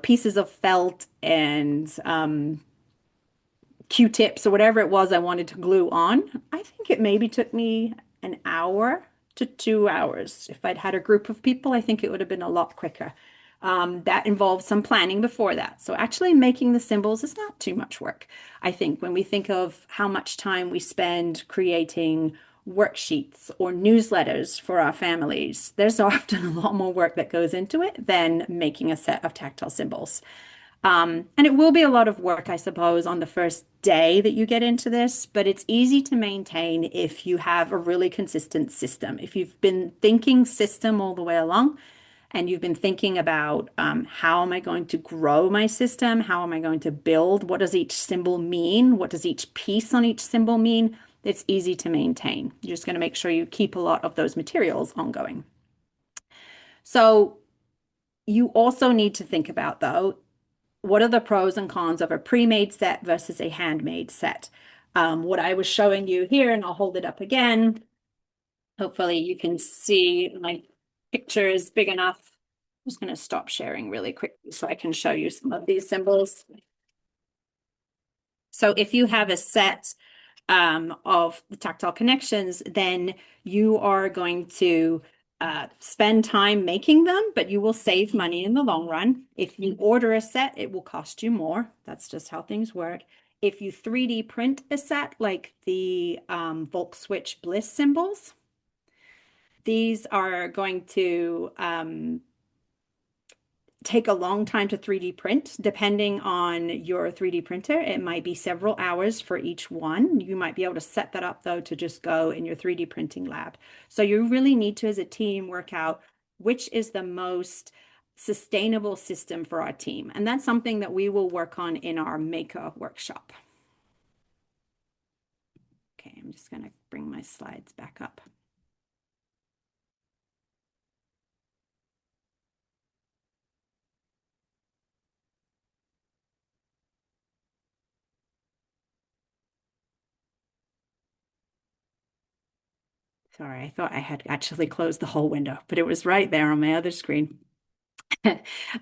Speaker 2: pieces of felt and Q-tips or whatever it was I wanted to glue on, I think it maybe took me an hour to 2 hours. If I'd had a group of people, I think it would have been a lot quicker. That involves some planning before that. So actually making the symbols is not too much work. I think when we think of how much time we spend creating worksheets or newsletters for our families, there's often a lot more work that goes into it than making a set of tactile symbols. And it will be a lot of work, I suppose, on the first day that you get into this, but it's easy to maintain if you have a really consistent system. If you've been thinking system all the way along, and you've been thinking about how am I going to grow my system? How am I going to build? What does each symbol mean? What does each piece on each symbol mean? It's easy to maintain. You're just going to make sure you keep a lot of those materials ongoing. So you also need to think about, though, what are the pros and cons of a pre-made set versus a handmade set? What I was showing you here, and I'll hold it up again. Hopefully you can see my picture is big enough. I'm just going to stop sharing really quickly so I can show you some of these symbols. So if you have a set of the Tactile Connections, then you are going to spend time making them, but you will save money in the long run. If you order a set, it will cost you more. That's just how things work. If you 3D print a set, like the Volkswitch Bliss symbols, these are going to take a long time to 3D print. Depending on your 3D printer, it might be several hours for each one. You might be able to set that up, though, to just go in your 3D printing lab. So you really need to, as a team, work out which is the most sustainable system for our team. And that's something that we will work on in our Maker workshop. Okay, I'm just going to bring my slides back up. Sorry, I thought I had actually closed the whole window, but it was right there on my other screen.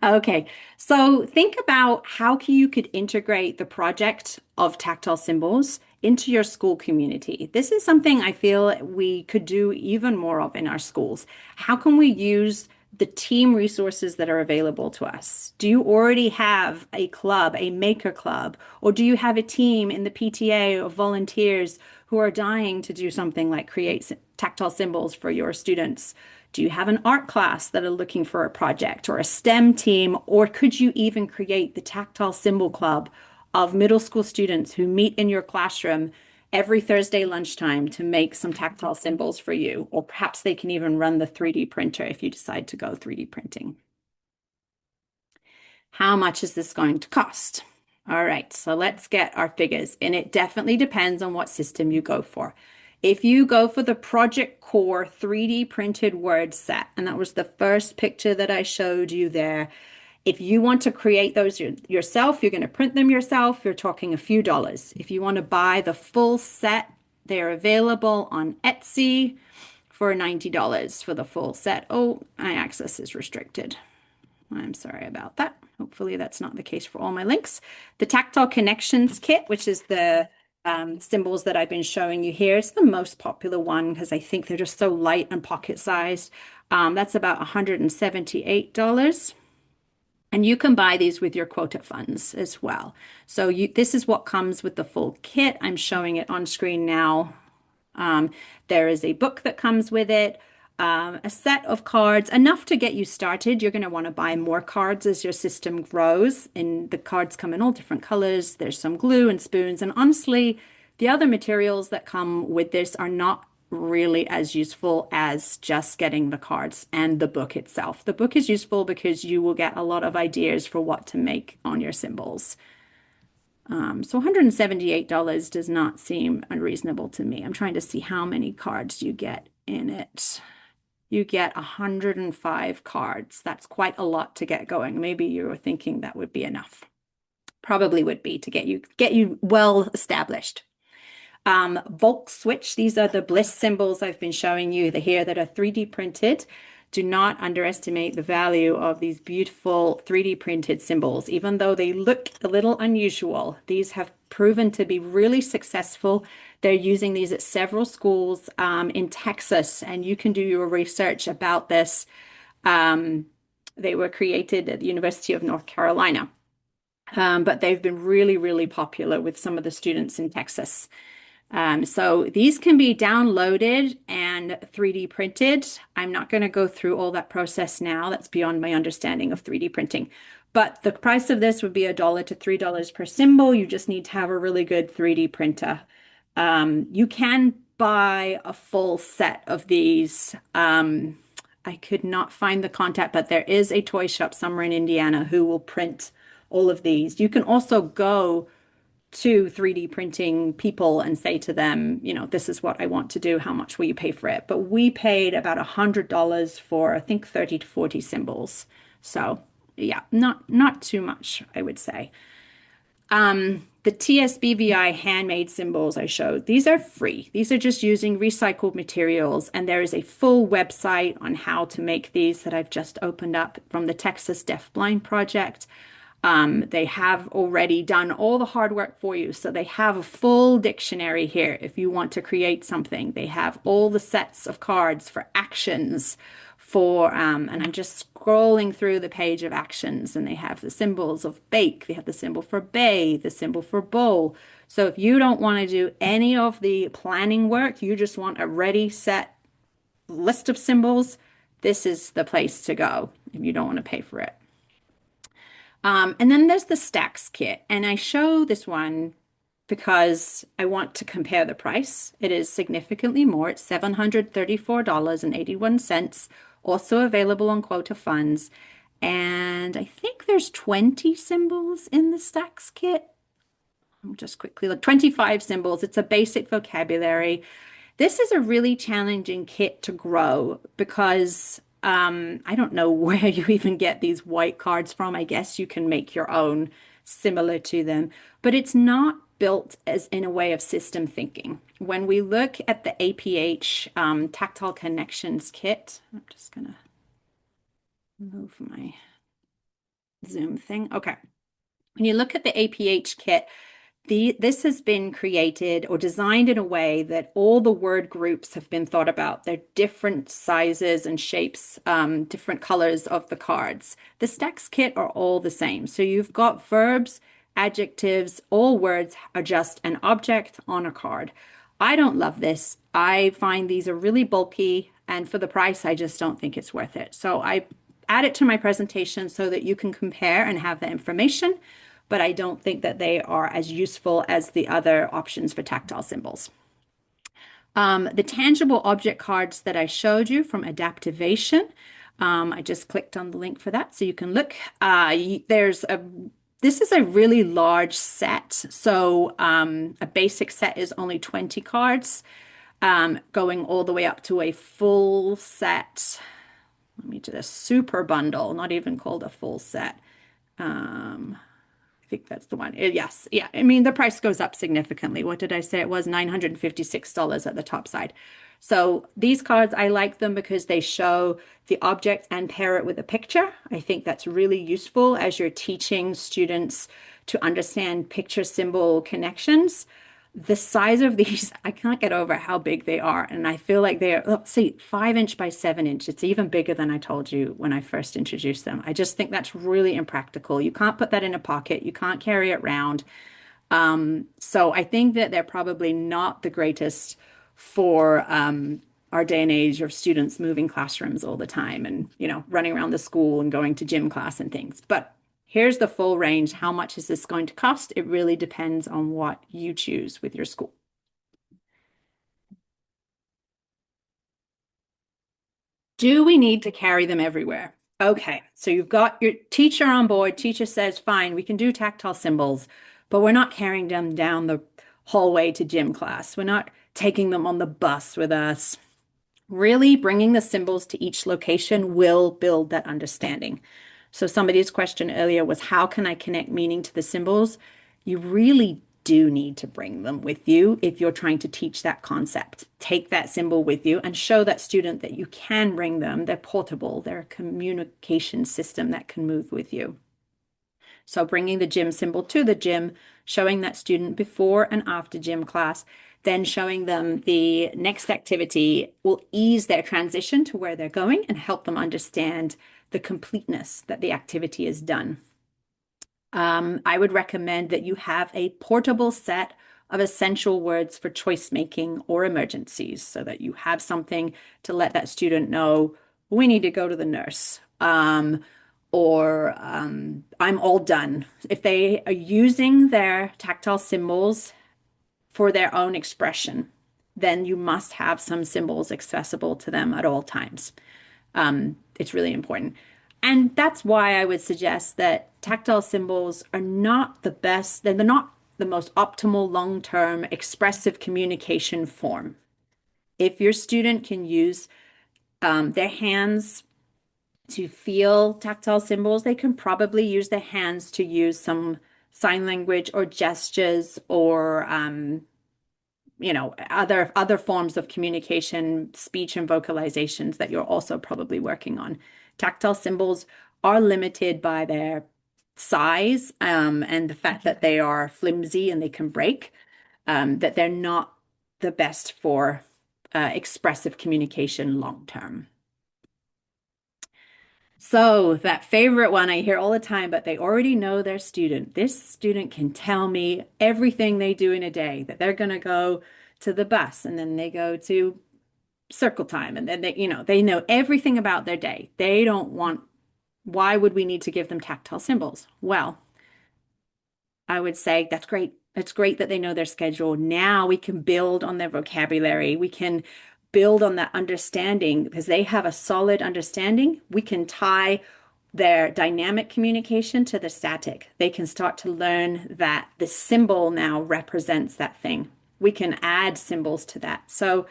Speaker 2: Okay, so think about how you could integrate the project of tactile symbols into your school community. This is something I feel we could do even more of in our schools. How can we use the team resources that are available to us? Do you already have a club, a maker club, or do you have a team in the PTA of volunteers who are dying to do something like create tactile symbols for your students? Do you have an art class that are looking for a project or a STEM team? Or could you even create the Tactile Symbol Club of middle school students who meet in your classroom every Thursday lunchtime to make some tactile symbols for you? Or perhaps they can even run the 3D printer if you decide to go 3D printing. How much is this going to cost? All right, so let's get our figures. And it definitely depends on what system you go for. If you go for the Project Core 3D printed word set, and that was the first picture that I showed you there, if you want to create those yourself, you're going to print them yourself, you're talking a few dollars. If you want to buy the full set, they're available on Etsy for $90 for the full set. Oh, my access is restricted. I'm sorry about that. Hopefully that's not the case for all my links. The Tactile Connections kit, which is the symbols that I've been showing you here. It's the most popular one because I think they're just so light and pocket-sized. That's about $178. And you can buy these with your quota funds as well. So this is what comes with the full kit. I'm showing it on screen now. There is a book that comes with it, a set of cards, enough to get you started. You're going to want to buy more cards as your system grows, and the cards come in all different colors. There's some glue and spoons, and honestly, the other materials that come with this are not really as useful as just getting the cards and the book itself. The book is useful because you will get a lot of ideas for what to make on your symbols. So $178 does not seem unreasonable to me. I'm trying to see how many cards you get in it. You get 105 cards. That's quite a lot to get going. Maybe you were thinking that would be enough. Probably would be to get you well established. Volk switch, these are the bliss symbols I've been showing you here that are 3D printed. Do not underestimate the value of these beautiful 3D printed symbols. Even though they look a little unusual, these have proven to be really successful. They're using these at several schools in Texas, and you can do your research about this. They were created at the University of North Carolina, but they've been really, really popular with some of the students in Texas. So these can be downloaded and 3D printed. I'm not going to go through all that process now. That's beyond my understanding of 3D printing. But the price of this would be $1 to $3 per symbol. You just need to have a really good 3D printer. You can buy a full set of these. I could not find the contact, but there is a toy shop somewhere in Indiana who will print all of these. You can also go to 3D printing people and say to them, you know, this is what I want to do. How much will you pay for it? But we paid about $100 for, I think, 30 to 40 symbols. So yeah, not too much, I would say. The TSBVI handmade symbols I showed, these are free. These are just using recycled materials. And there is a full website on how to make these that I've just opened up from the Texas Deafblind Project. They have already done all the hard work for you. So they have a full dictionary here if you want to create something. They have all the sets of cards for actions for, and I'm just scrolling through the page of actions, and they have the symbols of bake. They have the symbol for bay, the symbol for bowl. So if you don't want to do any of the planning work, you just want a ready set list of symbols, this is the place to go if you don't want to pay for it. And then there's the stacks kit, and I show this one because I want to compare the price. It is significantly more. It's $734.81, also available on quota funds. And I think there's 20 symbols in the stacks kit. I'm just quickly look, 25 symbols. It's a basic vocabulary. This is a really challenging kit to grow because I don't know where you even get these white cards from. I guess you can make your own similar to them, but it's not built as in a way of system thinking. When we look at the APH Tactile Connections kit, I'm just gonna move my Zoom thing. Okay. When you look at the APH kit, this has been created or designed in a way that all the word groups have been thought about. They're different sizes and shapes, different colors of the cards. The stacks kit are all the same. So you've got verbs, adjectives, all words are just an object on a card. I don't love this. I find these are really bulky, and for the price, I just don't think it's worth it. So I add it to my presentation so that you can compare and have the information, but I don't think that they are as useful as the other options for tactile symbols. The tangible object cards that I showed you from Adaptivation, I just clicked on the link for that so you can look. This is a really large set. So a basic set is only 20 cards, going all the way up to a full set. Let me do this super bundle, not even called a full set. I think that's the one. Yes. Yeah. I mean, the price goes up significantly. What did I say? It was $956 at the top side. So these cards, I like them because they show the object and pair it with a picture. I think that's really useful as you're teaching students to understand picture symbol connections. The size of these, I can't get over how big they are. And I feel like they are, let's see, 5 inch by 7 inch. It's even bigger than I told you when I first introduced them. I just think that's really impractical. You can't put that in a pocket. You can't carry it around. So I think that they're probably not the greatest for our day and age of students moving classrooms all the time and, running around the school and going to gym class and things. But here's the full range. How much is this going to cost? It really depends on what you choose with your school. Do we need to carry them everywhere? Okay, so you've got your teacher on board. Teacher says, fine, we can do tactile symbols, but we're not carrying them down the hallway to gym class. We're not taking them on the bus with us. Really, bringing the symbols to each location will build that understanding. So somebody's question earlier was, how can I connect meaning to the symbols? You really do need to bring them with you if you're trying to teach that concept. Take that symbol with you and show that student that you can bring them. They're portable. They're a communication system that can move with you. So bringing the gym symbol to the gym, showing that student before and after gym class, then showing them the next activity will ease their transition to where they're going and help them understand the completeness that the activity is done. I would recommend that you have a portable set of essential words for choice making or emergencies so that you have something to let that student know we need to go to the nurse. I'm all done. If they are using their tactile symbols for their own expression, then you must have some symbols accessible to them at all times. It's really important. And that's why I would suggest that tactile symbols are not the best, they're not the most optimal long-term expressive communication form. If your student can use their hands to feel tactile symbols, they can probably use their hands to use some sign language or gestures or other forms of communication, speech and vocalizations that you're also probably working on. Tactile symbols are limited by their size and the fact that they are flimsy and they can break, that they're not the best for expressive communication long term. So that favorite one I hear all the time, but they already know their student. This student can tell me everything they do in a day, that they're going to go to the bus and then they go to circle time and then they know everything about their day. They don't want, why would we need to give them tactile symbols? Well, I would say that's great. It's great that they know their schedule. Now we can build on their vocabulary. We can build on that understanding because they have a solid understanding. We can tie their dynamic communication to the static. They can start to learn that the symbol now represents that thing. We can add symbols to that. So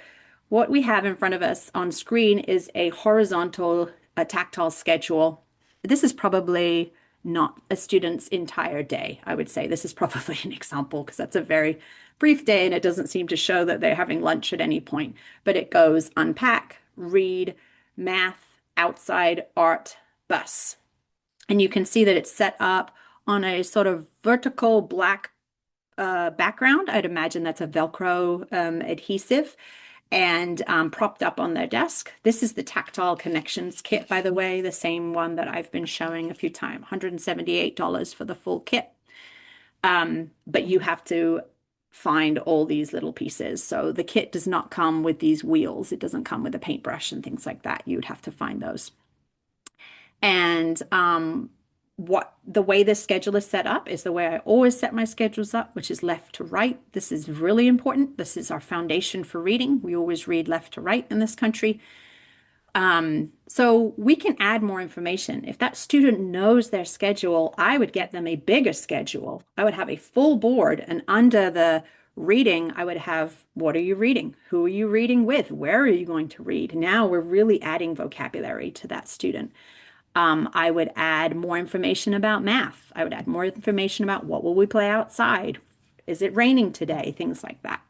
Speaker 2: what we have in front of us on screen is a horizontal, a tactile schedule. This is probably not a student's entire day. I would say this is probably an example because that's a very brief day and it doesn't seem to show that they're having lunch at any point. But it goes unpack, read, math, outside, art, bus. And you can see that it's set up on a sort of vertical black background. I'd imagine that's a Velcro adhesive and propped up on their desk. This is the Tactile Connections kit, by the way, the same one that I've been showing a few times, $178 for the full kit. But you have to find all these little pieces. So the kit does not come with these wheels. It doesn't come with a paintbrush and things like that. You would have to find those. And the way this schedule is set up is the way I always set my schedules up, which is left to right. This is really important. This is our foundation for reading. We always read left to right in this country. So we can add more information. If that student knows their schedule, I would get them a bigger schedule. I would have a full board, and under the reading, I would have, what are you reading? Who are you reading with? Where are you going to read? Now we're really adding vocabulary to that student. I would add more information about math. I would add more information about what will we play outside? Is it raining today? Things like that.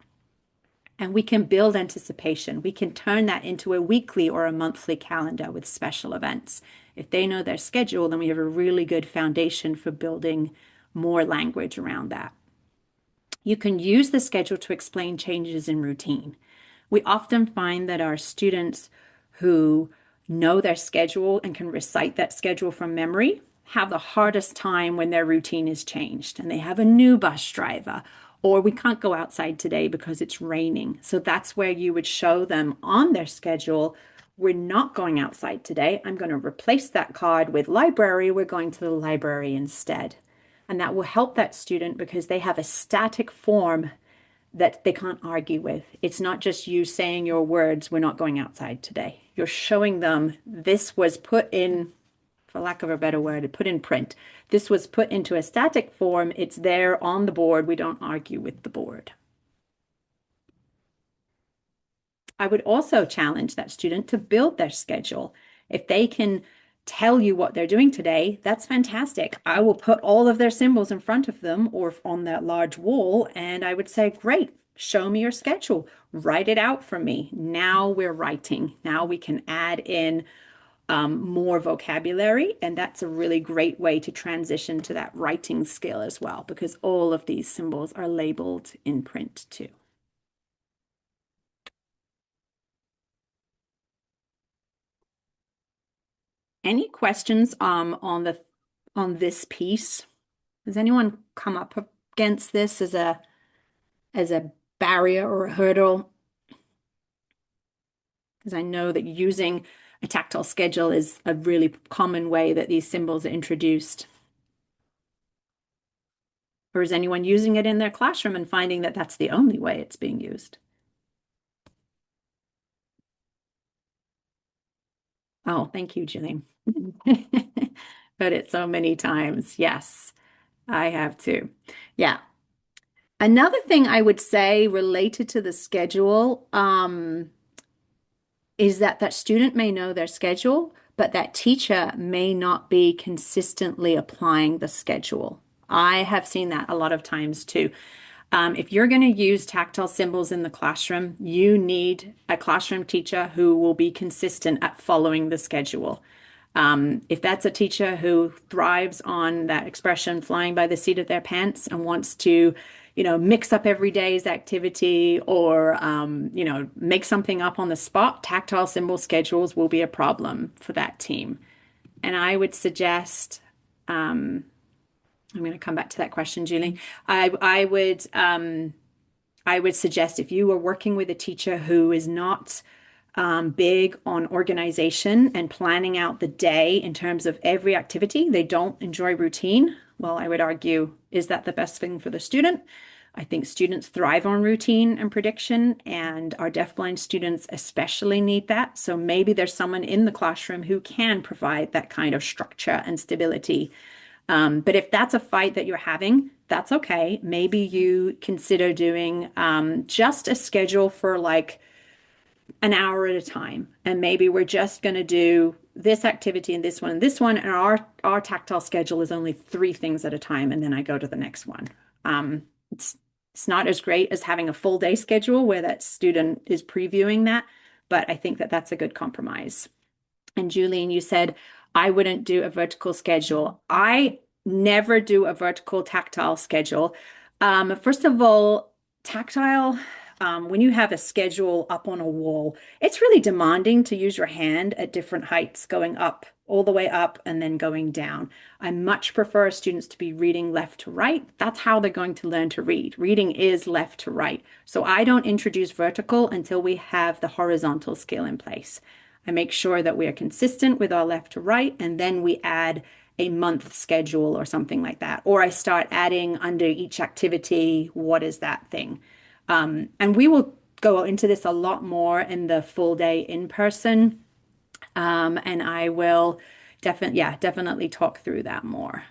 Speaker 2: And we can build anticipation. We can turn that into a weekly or a monthly calendar with special events. If they know their schedule, then we have a really good foundation for building more language around that. You can use the schedule to explain changes in routine. We often find that our students who know their schedule and can recite that schedule from memory have the hardest time when their routine is changed and they have a new bus driver, or we can't go outside today because it's raining. So that's where you would show them on their schedule, we're not going outside today. I'm going to replace that card with library. We're going to the library instead. And that will help that student because they have a static form that they can't argue with. It's not just you saying your words, we're not going outside today. You're showing them this was put in, for lack of a better word, put in print. This was put into a static form. It's there on the board. We don't argue with the board. I would also challenge that student to build their schedule. If they can tell you what they're doing today, that's fantastic. I will put all of their symbols in front of them or on that large wall, and I would say, great, show me your schedule. Write it out for me. Now we're writing. Now we can add in more vocabulary, and that's a really great way to transition to that writing skill as well, because all of these symbols are labeled in print too. Any questions on this piece? Has anyone come up against this as a barrier or a hurdle? Because I know that using a tactile schedule is a really common way that these symbols are introduced. Or is anyone using it in their classroom and finding that that's the only way it's being used? Oh, thank you, Jillian. Heard it so many times. Yes, I have too. Yeah. Another thing I would say related to the schedule is that that student may know their schedule, but that teacher may not be consistently applying the schedule. I have seen that a lot of times too. If you're going to use tactile symbols in the classroom, you need a classroom teacher who will be consistent at following the schedule. If that's a teacher who thrives on that expression flying by the seat of their pants and wants to, mix up every day's activity or, make something up on the spot, tactile symbol schedules will be a problem for that team. And I would suggest, I'm going to come back to that question, Julie. I would suggest if you are working with a teacher who is not big on organization and planning out the day in terms of every activity, they don't enjoy routine. Well, I would argue, is that the best thing for the student? I think students thrive on routine and prediction, and our deafblind students especially need that. So maybe there's someone in the classroom who can provide that kind of structure and stability. But if that's a fight that you're having, that's okay. Maybe you consider doing just a schedule for like an hour at a time. And maybe we're just going to do this activity and this one and this one. And our tactile schedule is only 3 things at a time. And then I go to the next one. It's not as great as having a full day schedule where that student is previewing that. But I think that that's a good compromise. And Julian, you said, I wouldn't do a vertical schedule. I never do a vertical tactile schedule. First of all, tactile, when you have a schedule up on a wall, it's really demanding to use your hand at different heights, going up, all the way up, and then going down. I much prefer students to be reading left to right. That's how they're going to learn to read. Reading is left to right. So I don't introduce vertical until we have the horizontal skill in place. I make sure that we are consistent with our left to right, and then we add a month schedule or something like that. Or I start adding under each activity, what is that thing? And we will go into this a lot more in the full day in person. And I will definitely talk through that more.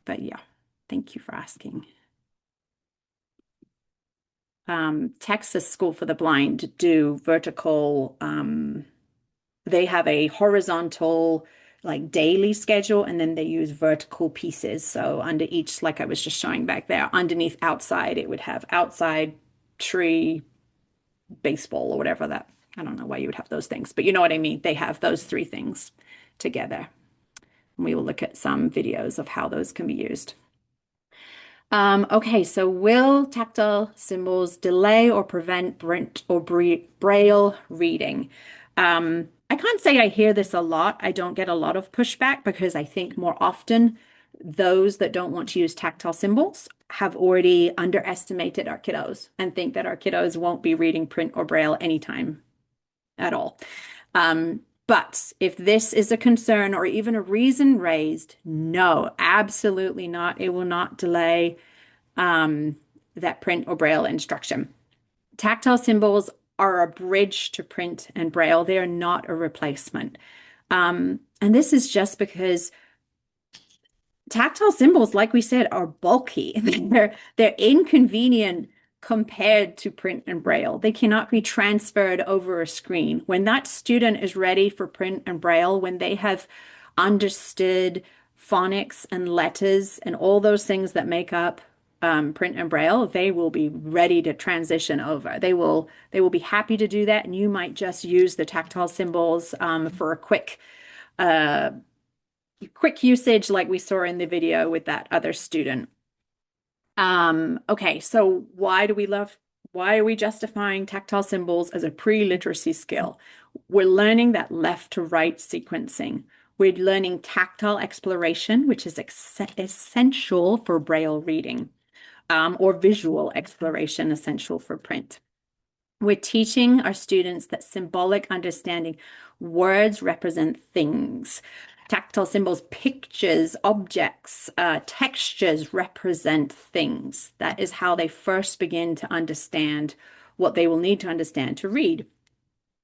Speaker 2: But yeah, thank you for asking. Texas School for the Blind do vertical, they have a horizontal like daily schedule, and then they use vertical pieces. So under each, like I was just showing back there, underneath outside, it would have outside, tree, baseball, or whatever that, I don't know why you would have those things, but you know what I mean? They have those 3 things together. And we will look at some videos of how those can be used. Okay, so will tactile symbols delay or prevent print or braille reading? I can't say I hear this a lot. I don't get a lot of pushback because I think more often those that don't want to use tactile symbols have already underestimated our kiddos and think that our kiddos won't be reading print or braille anytime at all. But if this is a concern or even a reason raised, no, absolutely not. It will not delay that print or braille instruction. Tactile symbols are a bridge to print and braille. They are not a replacement. And this is just because tactile symbols, like we said, are bulky. They're inconvenient compared to print and braille. They cannot be transferred over a screen. When that student is ready for print and braille, when they have understood phonics and letters and all those things that make up print and braille, they will be ready to transition over. They will be happy to do that, and you might just use the tactile symbols for a quick usage like we saw in the video with that other student. Okay, so why are we justifying tactile symbols as a pre-literacy skill? We're learning that left to right sequencing. We're learning tactile exploration, which is essential for braille reading, or visual exploration, essential for print. We're teaching our students that symbolic understanding, words represent things. Tactile symbols, pictures, objects, textures represent things. That is how they first begin to understand what they will need to understand to read.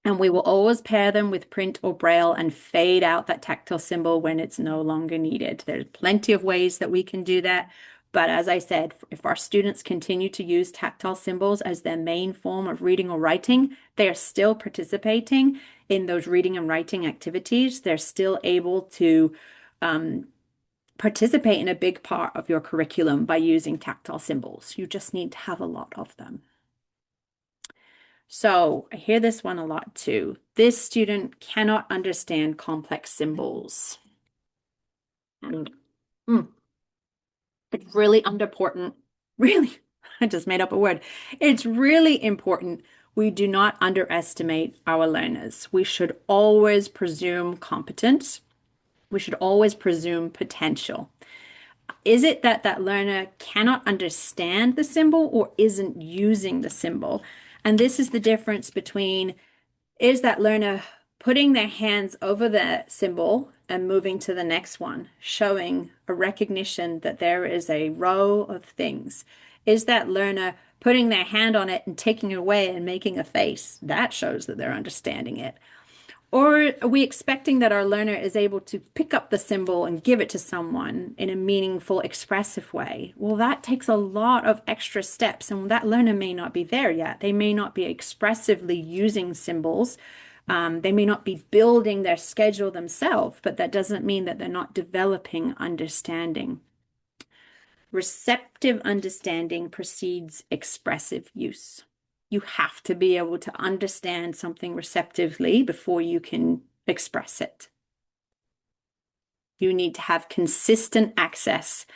Speaker 2: And we will always pair them with print or braille and fade out that tactile symbol when it's no longer needed. There's plenty of ways that we can do that. But as I said, if our students continue to use tactile symbols as their main form of reading or writing, they are still participating in those reading and writing activities. They're still able to participate in a big part of your curriculum by using tactile symbols. You just need to have a lot of them. So I hear this one a lot too. This student cannot understand complex symbols. And it's really important. Really, I just made up a word. It's really important we do not underestimate our learners. We should always presume competence. We should always presume potential. Is it that that learner cannot understand the symbol or isn't using the symbol? And this is the difference between, is that learner putting their hands over the symbol and moving to the next one, showing a recognition that there is a row of things? Is that learner putting their hand on it and taking it away and making a face? That shows that they're understanding it. Or are we expecting that our learner is able to pick up the symbol and give it to someone in a meaningful, expressive way? Well, that takes a lot of extra steps, and that learner may not be there yet. They may not be expressively using symbols. They may not be building their schedule themselves, but that doesn't mean that they're not developing understanding. Receptive understanding precedes expressive use. You have to be able to understand something receptively before you can express it. You need to have consistent access,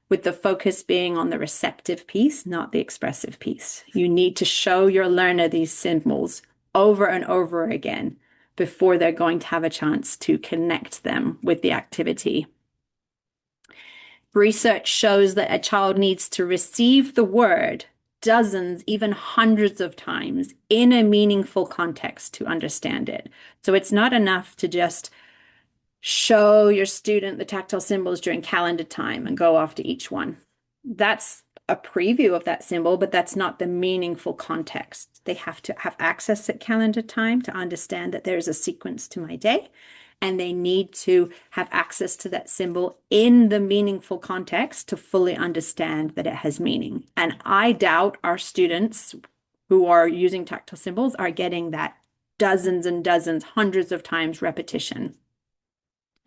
Speaker 2: with the focus being on the receptive piece, not the expressive piece. You need to show your learner these symbols over and over again before they're going to have a chance to connect them with the activity. Research shows that a child needs to receive the word dozens, even hundreds of times in a meaningful context to understand it. So it's not enough to just show your student the tactile symbols during calendar time and go after each one. That's a preview of that symbol, but that's not the meaningful context. They have to have access at calendar time to understand that there's a sequence to my day, and they need to have access to that symbol in the meaningful context to fully understand that it has meaning. And I doubt our students who are using tactile symbols are getting that dozens and dozens, hundreds of times repetition.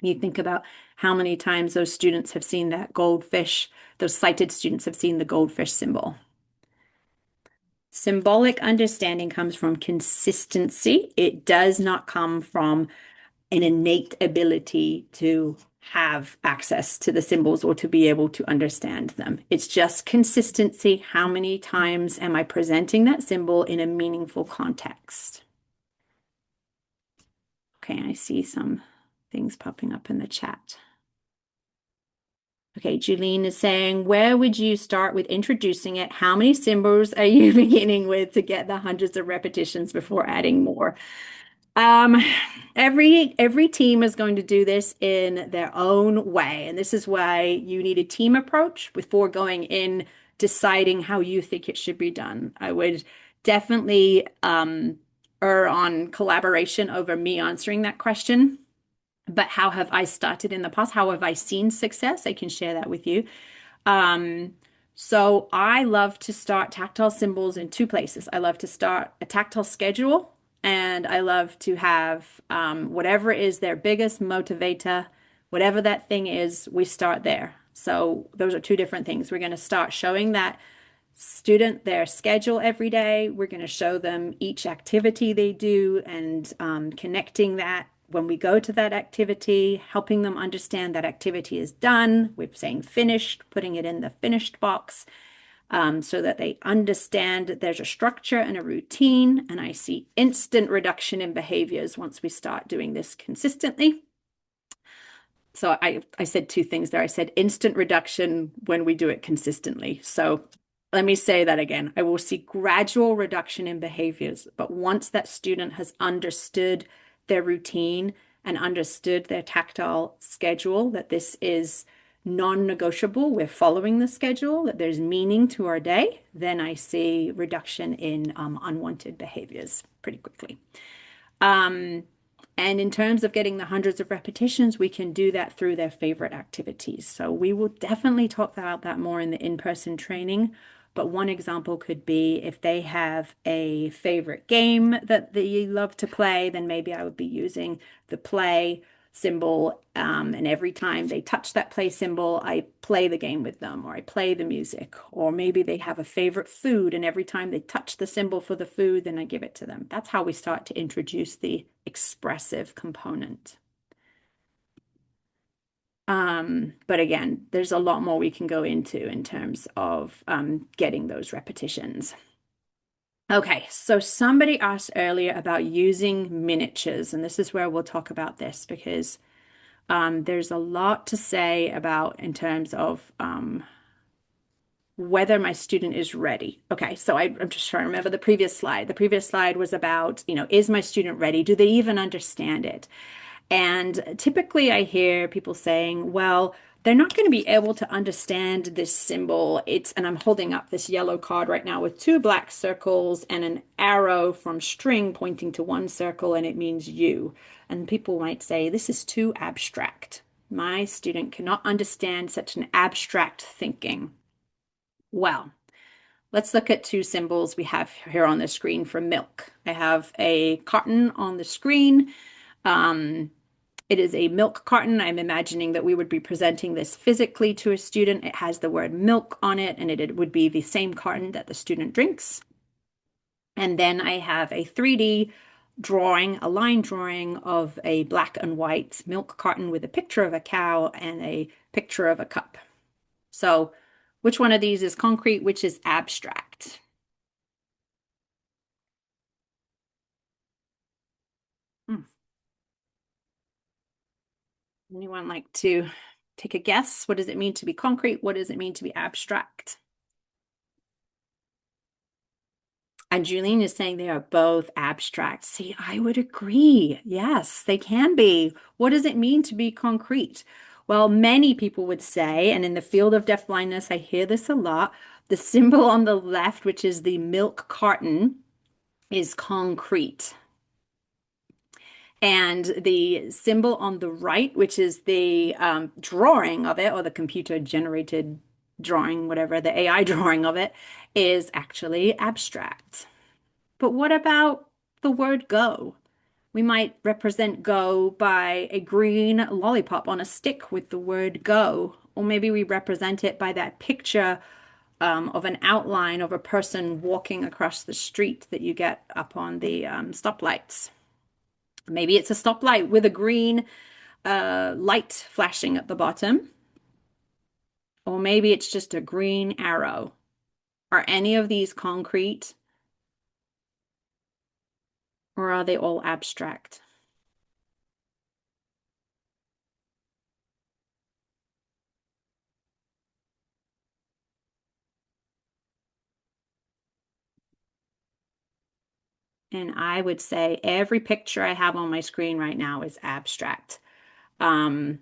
Speaker 2: You think about how many times those students have seen that goldfish, those sighted students have seen the goldfish symbol. Symbolic understanding comes from consistency. It does not come from an innate ability to have access to the symbols or to be able to understand them. It's just consistency. How many times am I presenting that symbol in a meaningful context? Okay, I see some things popping up in the chat. Okay, Julene is saying, where would you start with introducing it? How many symbols are you beginning with to get the hundreds of repetitions before adding more? Um, every team is going to do this in their own way, and this is why you need a team approach before going in deciding how you think it should be done. I would definitely err on collaboration over me answering that question. But how have I started in the past? How have I seen success? I can share that with you. Um, so I love to start tactile symbols in two places. I love to start a tactile schedule, and I love to have whatever is their biggest motivator, whatever that thing is, we start there. So those are two different things. We're going to start showing that student their schedule every day. We're going to show them each activity they do and connecting that when we go to that activity, helping them understand that activity is done. We're saying finished, putting it in the finished box so that they understand that there's a structure and a routine. And I see instant reduction in behaviors once we start doing this consistently. So I said two things there. I said instant reduction when we do it consistently. So let me say that again. I will see gradual reduction in behaviors, but once that student has understood their routine and understood their tactile schedule, that this is non-negotiable, we're following the schedule, that there's meaning to our day, then I see reduction in unwanted behaviors pretty quickly. And in terms of getting the hundreds of repetitions, we can do that through their favorite activities. So we will definitely talk about that more in the in-person training. But one example could be if they have a favorite game that they love to play, then maybe I would be using the play symbol. And every time they touch that play symbol, I play the game with them, or I play the music. Or maybe they have a favorite food, and every time they touch the symbol for the food, then I give it to them. That's how we start to introduce the expressive component. But again, there's a lot more we can go into in terms of getting those repetitions. Okay, so somebody asked earlier about using miniatures, and this is where we'll talk about this because there's a lot to say about in terms of whether my student is ready. Okay, so I'm just trying to remember the previous slide. The previous slide was about, is my student ready? Do they even understand it? And typically I hear people saying, well, they're not going to be able to understand this symbol. And I'm holding up this yellow card right now with two black circles and an arrow from string pointing to one circle, and it means you. And people might say, this is too abstract. My student cannot understand such an abstract thinking. Well, let's look at two symbols we have here on the screen for milk. I have a carton on the screen. It is a milk carton. I'm imagining that we would be presenting this physically to a student. It has the word milk on it, and it would be the same carton that the student drinks. And then I have a 3D drawing, a line drawing of a black and white milk carton with a picture of a cow and a picture of a cup. So which one of these is concrete, which is abstract? Anyone like to take a guess? What does it mean to be concrete? What does it mean to be abstract? And Julian is saying they are both abstract. See, I would agree. Yes, they can be. What does it mean to be concrete? Well, many people would say, and in the field of deafblindness, I hear this a lot, the symbol on the left, which is the milk carton, is concrete. And the symbol on the right, which is the drawing of it, or the computer generated drawing, whatever, the AI drawing of it, is actually abstract. But what about the word go? We might represent go by a green lollipop on a stick with the word go. Or maybe we represent it by that picture of an outline of a person walking across the street that you get up on the stoplights. Maybe it's a stoplight with a green light flashing at the bottom, or maybe it's just a green arrow. Are any of these concrete, or are they all abstract? And I would say every picture I have on my screen right now is abstract. Laura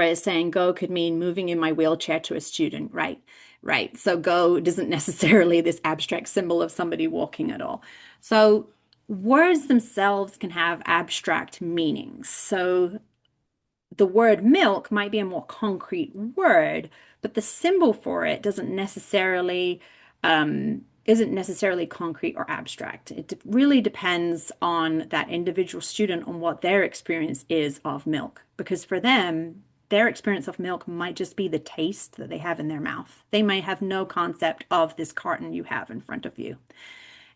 Speaker 2: is saying go could mean moving in my wheelchair to a student. Right, right. So go isn't necessarily this abstract symbol of somebody walking at all. So words themselves can have abstract meanings. So the word milk might be a more concrete word, but the symbol for it isn't necessarily concrete or abstract. It really depends on that individual student on what their experience is of milk, because for them, their experience of milk might just be the taste that they have in their mouth. They might have no concept of this carton you have in front of you.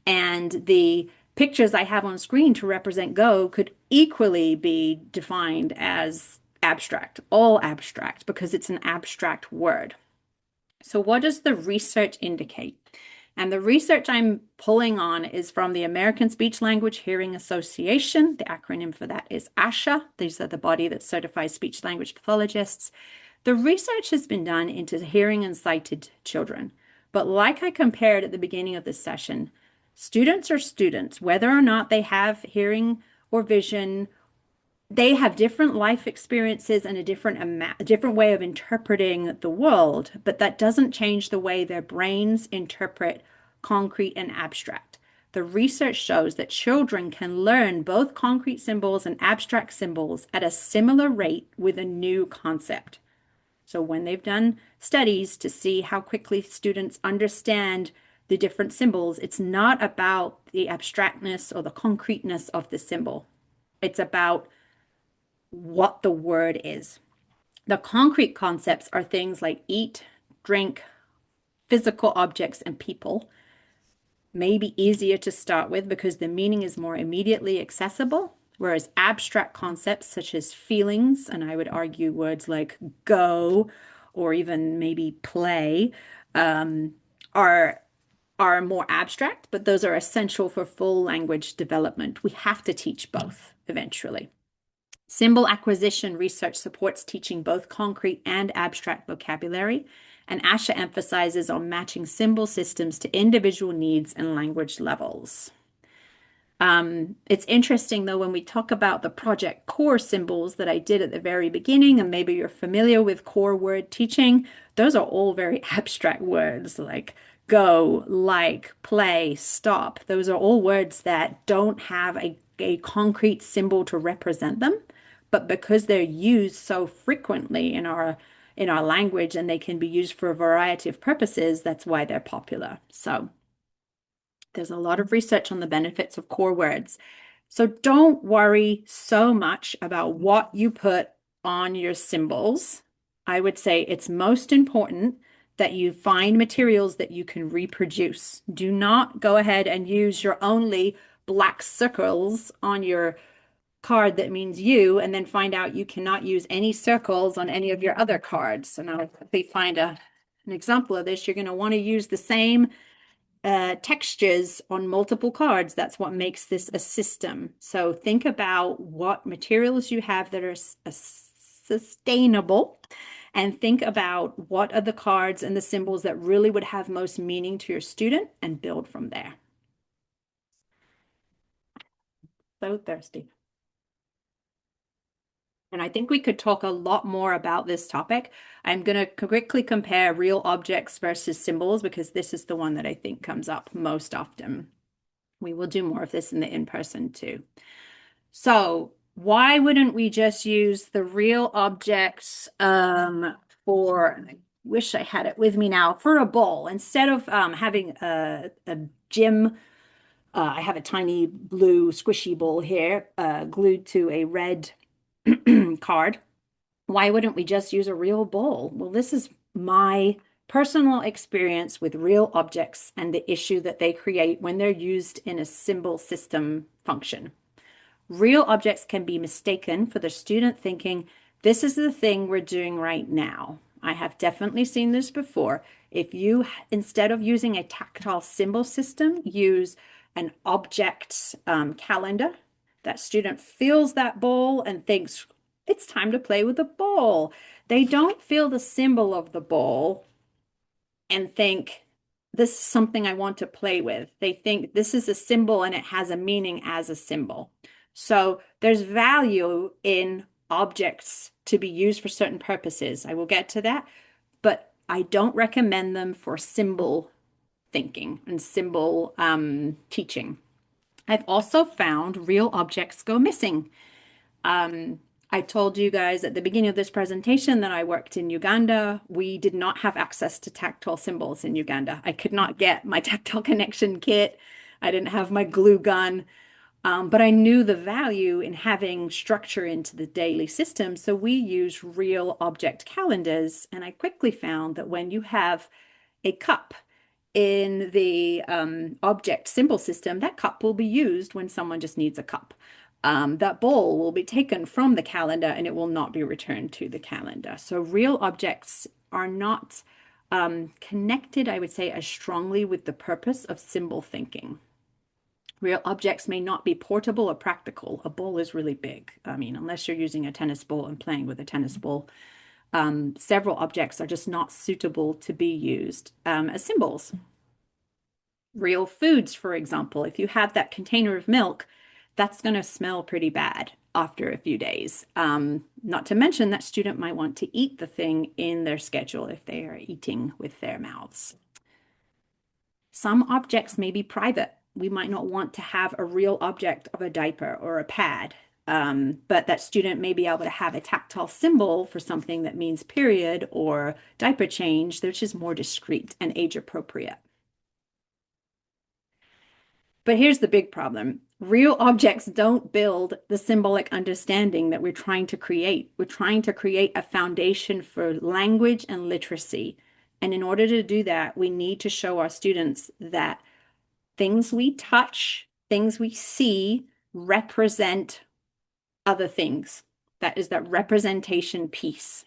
Speaker 2: And the pictures I have on screen to represent go could equally be defined as abstract, all abstract, because it's an abstract word. So what does the research indicate? And the research I'm pulling on is from the American Speech Language Hearing Association. The acronym for that is ASHA. These are the body that certifies speech language pathologists. The research has been done into hearing and sighted children. But like I compared at the beginning of this session, students are students, whether or not they have hearing or vision. They have different life experiences and a different way of interpreting the world, but that doesn't change the way their brains interpret concrete and abstract. The research shows that children can learn both concrete symbols and abstract symbols at a similar rate with a new concept. So when they've done studies to see how quickly students understand the different symbols, it's not about the abstractness or the concreteness of the symbol. It's about what the word is. The concrete concepts are things like eat, drink, physical objects, and people. Maybe easier to start with because the meaning is more immediately accessible, whereas abstract concepts such as feelings, and I would argue words like go or even maybe play, are more abstract, but those are essential for full language development. We have to teach both eventually. Symbol acquisition research supports teaching both concrete and abstract vocabulary, and ASHA emphasizes on matching symbol systems to individual needs and language levels. It's interesting, though, when we talk about the project core symbols that I did at the very beginning, and maybe you're familiar with core word teaching, those are all very abstract words like go, like, play, stop. Those are all words that don't have a concrete symbol to represent them, but because they're used so frequently in our language and they can be used for a variety of purposes, that's why they're popular. So there's a lot of research on the benefits of core words. So don't worry so much about what you put on your symbols. I would say it's most important that you find materials that you can reproduce. Do not go ahead and use your only black circles on your card that means you, and then find out you cannot use any circles on any of your other cards. So now if they find an example of this, you're going to want to use the same textures on multiple cards. That's what makes this a system. So think about what materials you have that are sustainable, and think about what are the cards and the symbols that really would have most meaning to your student, and build from there. So thirsty. And I think we could talk a lot more about this topic. I'm going to quickly compare real objects versus symbols because this is the one that I think comes up most often. We will do more of this in the in-person too. So why wouldn't we just use the real objects for, I wish I had it with me now, for a bowl. Instead of having a gym, I have a tiny blue squishy bowl here glued to a red card. Why wouldn't we just use a real bowl? Well, this is my personal experience with real objects and the issue that they create when they're used in a symbol system function. Real objects can be mistaken for the student thinking, this is the thing we're doing right now. I have definitely seen this before. If you, instead of using a tactile symbol system, use an object calendar, that student feels that ball and thinks, it's time to play with the ball. They don't feel the symbol of the ball and think, this is something I want to play with. They think this is a symbol and it has a meaning as a symbol. So there's value in objects to be used for certain purposes. I will get to that, but I don't recommend them for symbol thinking and symbol teaching. I've also found real objects go missing. I told you guys at the beginning of this presentation that I worked in Uganda. We did not have access to tactile symbols in Uganda. I could not get my tactile connection kit. I didn't have my glue gun. But I knew the value in having structure into the daily system. So we use real object calendars. And I quickly found that when you have a cup in the object symbol system, that cup will be used when someone just needs a cup. That ball will be taken from the calendar and it will not be returned to the calendar. So real objects are not connected, I would say, as strongly with the purpose of symbol thinking. Real objects may not be portable or practical. A ball is really big. I mean, unless you're using a tennis ball and playing with a tennis ball, several objects are just not suitable to be used as symbols. Real foods, for example, if you have that container of milk, that's going to smell pretty bad after a few days. Not to mention that student might want to eat the thing in their schedule if they are eating with their mouths. Some objects may be private. We might not want to have a real object of a diaper or a pad, but that student may be able to have a tactile symbol for something that means period or diaper change, which is more discreet and age appropriate. But here's the big problem. Real objects don't build the symbolic understanding that we're trying to create. We're trying to create a foundation for language and literacy. And in order to do that, we need to show our students that things we touch, things we see represent other things. That is that representation piece.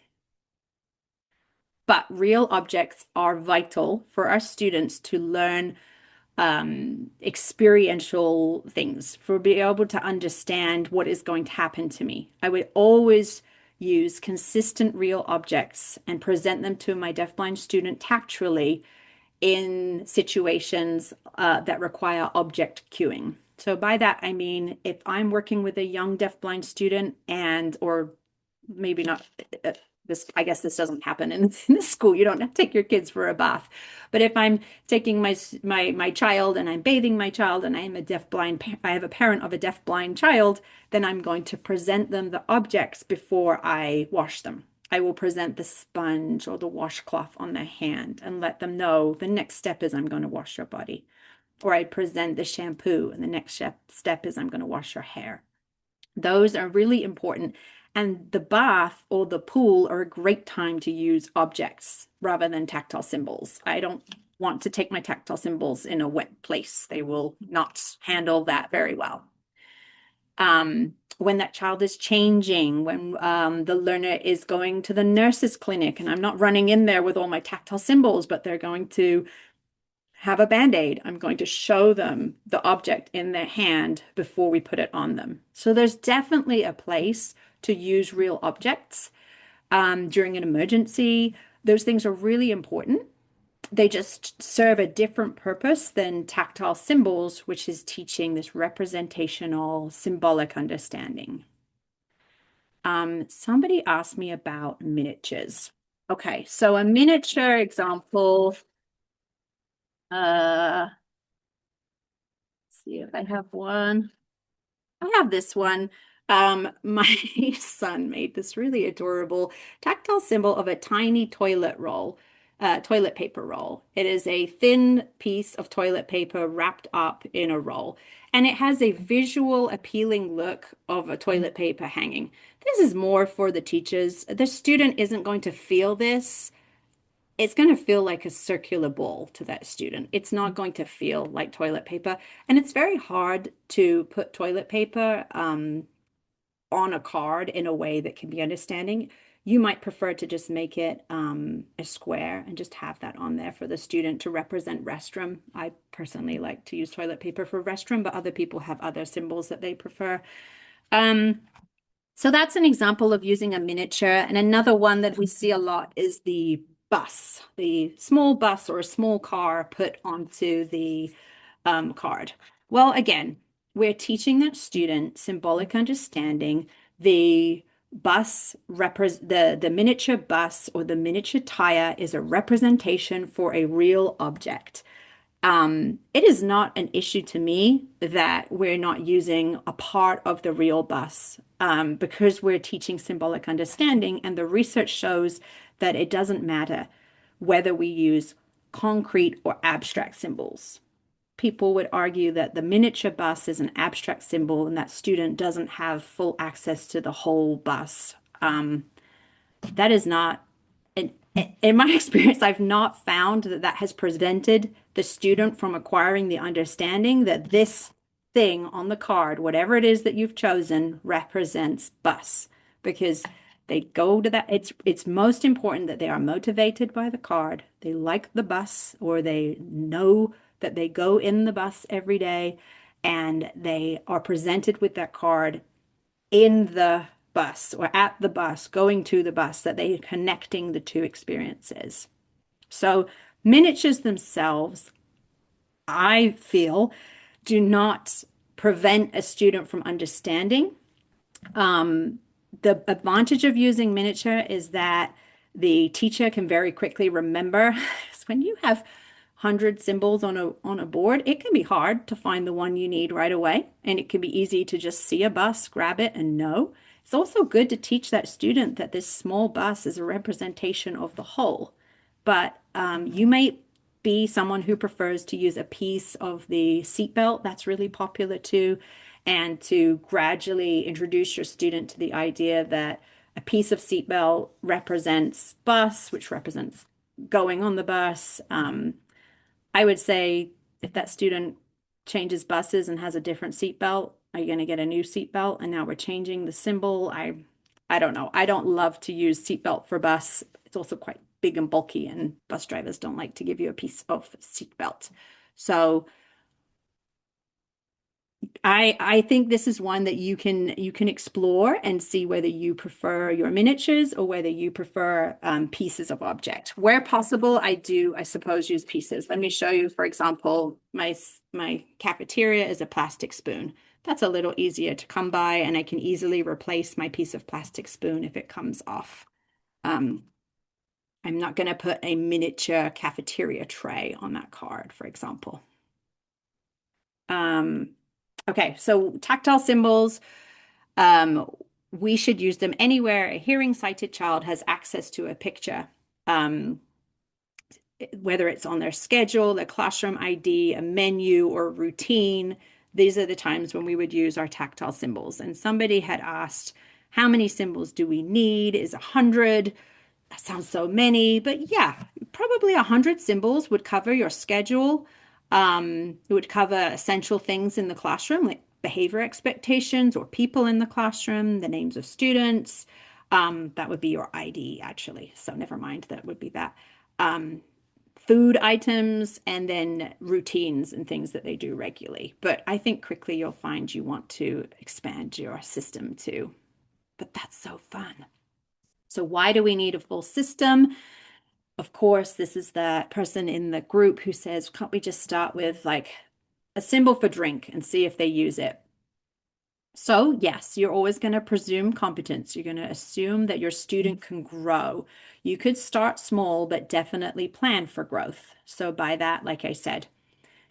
Speaker 2: But real objects are vital for our students to learn experiential things, for being able to understand what is going to happen to me. I would always use consistent real objects and present them to my deafblind student tactually in situations that require object cueing. So by that, I mean, if I'm working with a young deafblind student or maybe not, I guess this doesn't happen in the school. You don't take your kids for a bath. But if I'm taking my child and I'm bathing my child and I have a parent of a deafblind child, then I'm going to present them the objects before I wash them. I will present the sponge or the washcloth on their hand and let them know the next step is I'm going to wash your body. Or I present the shampoo and the next step is I'm going to wash your hair. Those are really important. And the bath or the pool are a great time to use objects rather than tactile symbols. I don't want to take my tactile symbols in a wet place. They will not handle that very well. When that child is changing, when the learner is going to the nurse's clinic, and I'm not running in there with all my tactile symbols, but they're going to have a Band-Aid. I'm going to show them the object in their hand before we put it on them. So there's definitely a place to use real objects during an emergency. Those things are really important. They just serve a different purpose than tactile symbols, which is teaching this representational symbolic understanding. Somebody asked me about miniatures. Okay, so a miniature example. See if I have one. I have this one. My son made this really adorable tactile symbol of a tiny toilet paper roll. It is a thin piece of toilet paper wrapped up in a roll, and it has a visual appealing look of a toilet paper hanging. This is more for the teachers. The student isn't going to feel this it's going to feel like a circular ball to that student. It's not going to feel like toilet paper. And it's very hard to put toilet paper on a card in a way that can be understanding. You might prefer to just make it a square and just have that on there for the student to represent restroom. I personally like to use toilet paper for restroom, but other people have other symbols that they prefer. Um, so that's an example of using a miniature. And another one that we see a lot is the bus, the small bus or a small car put onto the card. Well, again, we're teaching that student symbolic understanding. The the miniature bus or the miniature tire is a representation for a real object. It is not an issue to me that we're not using a part of the real bus because we're teaching symbolic understanding, and the research shows that it doesn't matter whether we use concrete or abstract symbols. People would argue that the miniature bus is an abstract symbol and that student doesn't have full access to the whole bus. That is not, in my experience, I've not found that that has prevented the student from acquiring the understanding that this thing on the card, whatever it is that you've chosen, represents bus. Because they go to that, it's most important that they are motivated by the card. They like the bus, or they know that they go in the bus every day, and they are presented with that card in the bus or at the bus, going to the bus, that they are connecting the two experiences. So miniatures themselves, I feel, do not prevent a student from understanding. The advantage of using miniature is that the teacher can very quickly remember. When you have 100 symbols on a board, it can be hard to find the one you need right away, and it can be easy to just see a bus, grab it, and know. It's also good to teach that student that this small bus is a representation of the whole. But you may be someone who prefers to use a piece of the seatbelt. That's really popular too. And to gradually introduce your student to the idea that a piece of seatbelt represents bus, which represents going on the bus. I would say if that student changes buses and has a different seatbelt, are you going to get a new seatbelt? And now we're changing the symbol. I don't know. I don't love to use seatbelt for bus. It's also quite big and bulky, and bus drivers don't like to give you a piece of seatbelt. So I think this is one that you can explore and see whether you prefer your miniatures or whether you prefer pieces of object. Where possible, I suppose, use pieces. Let me show you, for example, my cafeteria is a plastic spoon. That's a little easier to come by, and I can easily replace my piece of plastic spoon if it comes off. I'm not going to put a miniature cafeteria tray on that card, for example. Okay, so tactile symbols, we should use them anywhere a hearing sighted child has access to a picture, whether it's on their schedule, their classroom ID, a menu, or routine. These are the times when we would use our tactile symbols. And somebody had asked, how many symbols do we need? Is 100? That sounds so many, but yeah, probably 100 symbols would cover your schedule. It would cover essential things in the classroom, like behavior expectations or people in the classroom, the names of students. That would be your ID, actually. So never mind, that would be that. Food items, and then routines and things that they do regularly. But I think quickly you'll find you want to expand your system too. But that's so fun. So why do we need a full system? Of course, this is the person in the group who says, can't we just start with like a symbol for drink and see if they use it? So yes, you're always going to presume competence. You're going to assume that your student can grow. You could start small, but definitely plan for growth. So by that, like I said,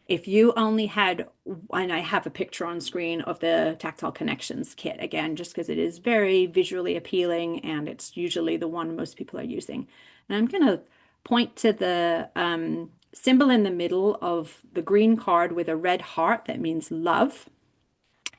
Speaker 2: if you only had, and I have a picture on screen of the Tactile Connections kit again, just because it is very visually appealing and it's usually the one most people are using. And I'm going to point to the symbol in the middle of the green card with a red heart that means love.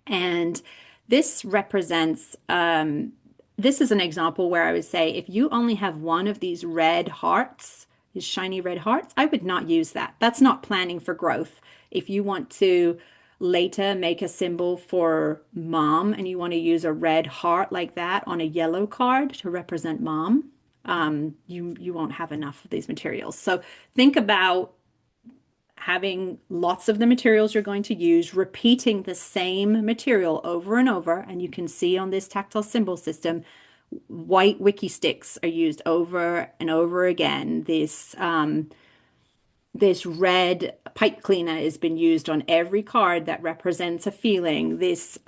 Speaker 2: And this represents, this is an example where I would say if you only have one of these red hearts, His shiny red hearts. I would not use that. That's not planning for growth. If you want to later make a symbol for mom and you want to use a red heart like that on a yellow card to represent mom, you won't have enough of these materials. So think about having lots of the materials you're going to use, repeating the same material over and over. And you can see on this tactile symbol system, white wiki sticks are used over and over again. This red pipe cleaner has been used on every card that represents a feeling. This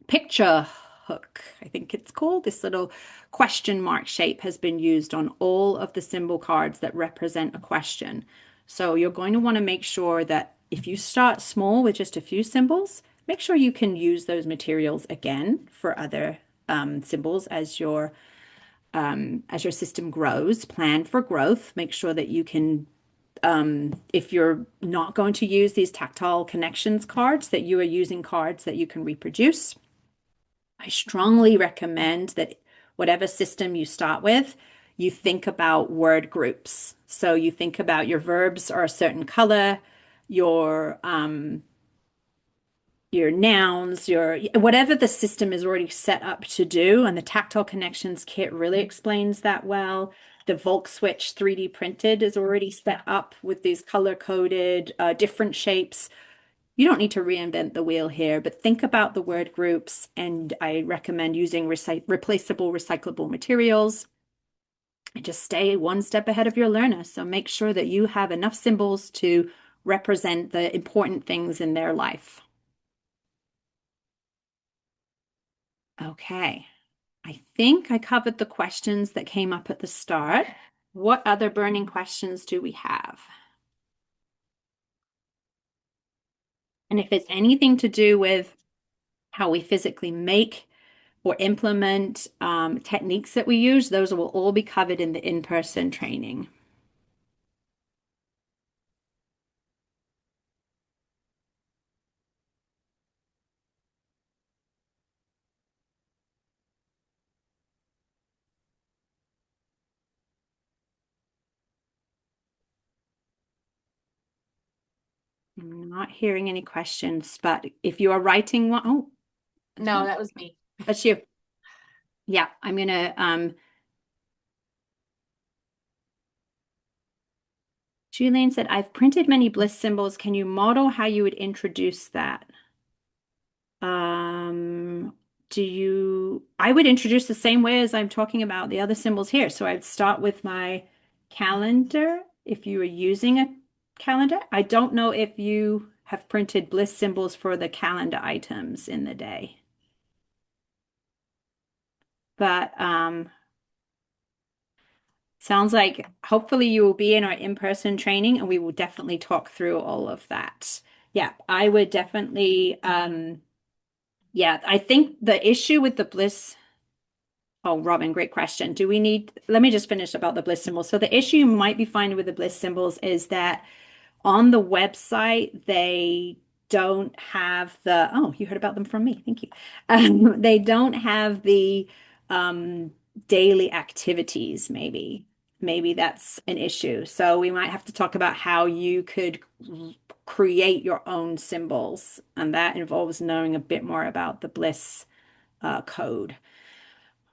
Speaker 2: picture hook, I think it's called, this little question mark shape has been used on all of the symbol cards that represent a question. So you're going to want to make sure that if you start small with just a few symbols, make sure you can use those materials again for other symbols as your system grows. Plan for growth. Make sure that you can, if you're not going to use these tactile connections cards, that you are using cards that you can reproduce. I strongly recommend that whatever system you start with, you think about word groups. So you think about your verbs are a certain color, your nouns, your whatever the system is already set up to do, and the tactile connections kit really explains that well. The Volkswitch 3D printed is already set up with these color-coded different shapes. You don't need to reinvent the wheel here, but think about the word groups, and I recommend using replaceable, recyclable materials. And just stay one step ahead of your learner. So make sure that you have enough symbols to represent the important things in their life. Okay, I think I covered the questions that came up at the start. What other burning questions do we have? And if it's anything to do with how we physically make or implement techniques that we use, those will all be covered in the in-person training. I'm not hearing any questions, but if you are writing one, oh,
Speaker 1: No, that was me.
Speaker 2: that's you. Yeah, I'm gonna Julian said, I've printed many bliss symbols. Can you model how you would introduce that? Um, I would introduce the same way as I'm talking about the other symbols here. So I'd start with my calendar. If you are using a calendar, I don't know if you have printed bliss symbols for the calendar items in the day. But sounds like hopefully you will be in our in-person training and we will definitely talk through all of that. Yeah, I would definitely yeah, I think the issue with the bliss. Oh, Robin, great question. Let me just finish about the bliss symbols. So the issue you might be finding with the bliss symbols is that on the website, they don't have oh, you heard about them from me. Thank you. They don't have the daily activities, maybe. Maybe that's an issue. So we might have to talk about how you could create your own symbols. And that involves knowing a bit more about the bliss code.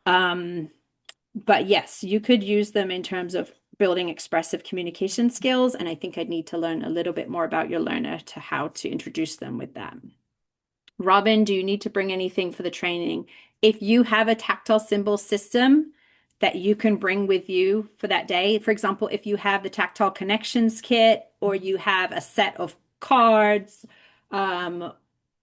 Speaker 2: But yes, you could use them in terms of building expressive communication skills. And I think I'd need to learn a little bit more about your learner to how to introduce them with that. Robin, do you need to bring anything for the training? If you have a tactile symbol system that you can bring with you for that day, for example, if you have the tactile connections kit or you have a set of cards,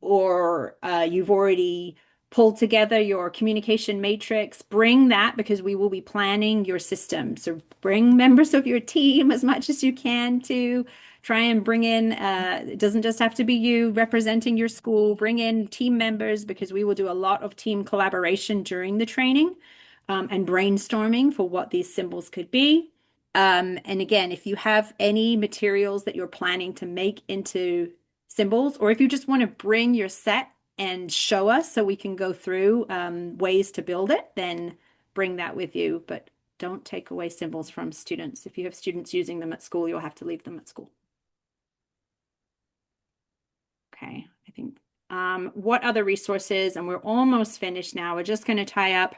Speaker 2: or you've already pulled together your communication matrix, bring that because we will be planning your system. So bring members of your team as much as you can to try and bring in, it doesn't just have to be you representing your school, bring in team members because we will do a lot of team collaboration during the training and brainstorming for what these symbols could be. And again, if you have any materials that you're planning to make into symbols, or if you just want to bring your set and show us so we can go through ways to build it, then bring that with you. But Don't take away symbols from students. If you have students using them at school, you'll have to leave them at school. Okay, I think, what other resources? And we're almost finished now. We're just going to tie up.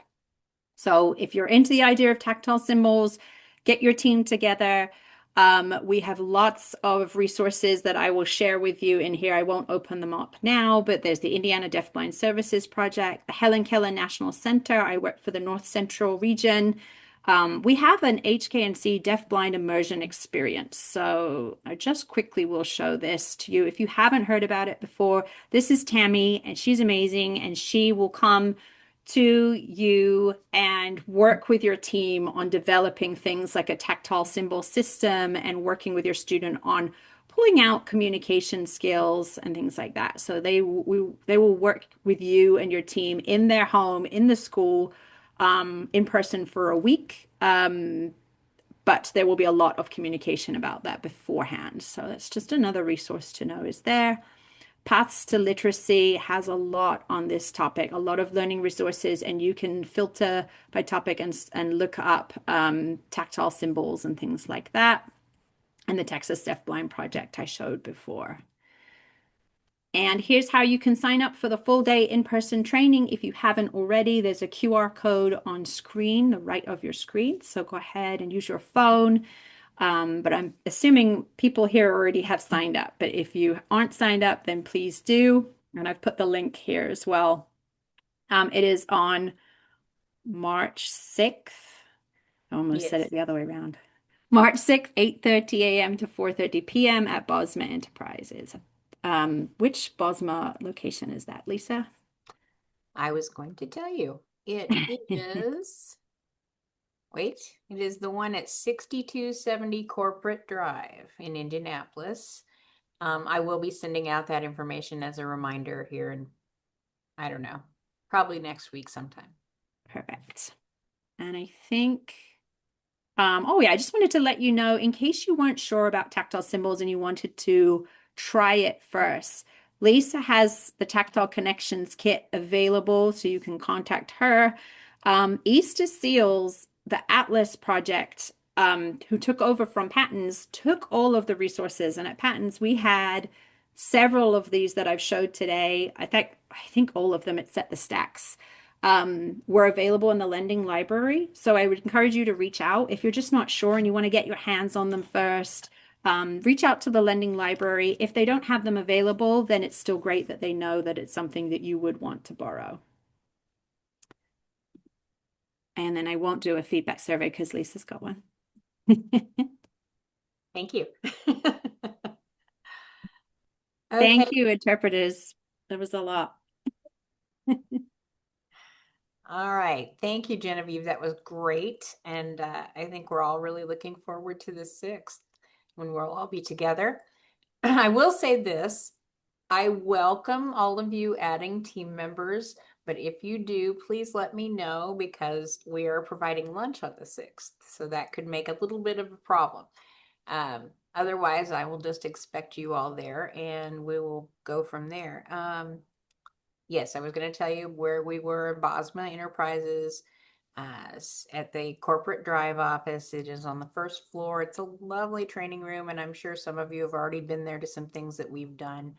Speaker 2: So if you're into the idea of tactile symbols, get your team together. We have lots of resources that I will share with you in here. I won't open them up now, but there's the Indiana Deafblind Services Project, the Helen Keller National Center. I work for the North Central region. We have an HKNC deafblind immersion experience. So I just quickly will show this to you. If you haven't heard about it before, this is Tammy, and she's amazing, and she will come to you and work with your team on developing things like a tactile symbol system and working with your student on pulling out communication skills and things like that. So they will work with you and your team in their home, in the school, in person for a week. But there will be a lot of communication about that beforehand. So that's just another resource to know is there. Paths to Literacy has a lot on this topic, a lot of learning resources, and you can filter by topic and look up tactile symbols and things like that. And the Texas Deafblind Project I showed before. And here's how you can sign up for the full day in-person training. If you haven't already, there's a QR code on screen, the right of your screen. So go ahead and use your phone. But I'm assuming people here already have signed up. But if you aren't signed up, then please do. And I've put the link here as well. It is on March 6th. I almost said it the other way around. March 6th, 8:30 a.m. to 4:30 p.m. at Bosma Enterprises. Which Bosma location is that, Lisa?
Speaker 1: I was going to tell you. It is, wait, it is the one at 6270 Corporate Drive in Indianapolis. I will be sending out that information as a reminder here in, I don't know, probably next week sometime.
Speaker 2: Perfect. And I think, oh yeah, I just wanted to let you know, in case you weren't sure about tactile symbols and you wanted to try it first, Lisa has the Tactile Connections kit available, so you can contact her. Easter Seals, the Atlas project, who took over from Patton's, took all of the resources. And at Patton's, we had several of these that I've showed today. I think all of them except the stacks were available in the lending library. So I would encourage you to reach out if you're just not sure and you want to get your hands on them first. Reach out to the lending library. If they don't have them available, then it's still great that they know that it's something that you would want to borrow. And then I won't do a feedback survey because Lisa's got one.
Speaker 1: Thank you.
Speaker 2: Thank
Speaker 1: Okay.
Speaker 2: you, interpreters. There was a lot.
Speaker 1: All right. Thank you, Genevieve. That was great. And I think we're all really looking forward to the 6th when we'll all be together. I will say this. I welcome all of you adding team members, but if you do, please let me know because we are providing lunch on the 6th. So that could make a little bit of a problem. Otherwise, I will just expect you all there and we will go from there. Yes, I was going to tell you where we were in Bosma Enterprises at the corporate drive office. It is on the first floor. It's a lovely training room, and I'm sure some of you have already been there to some things that we've done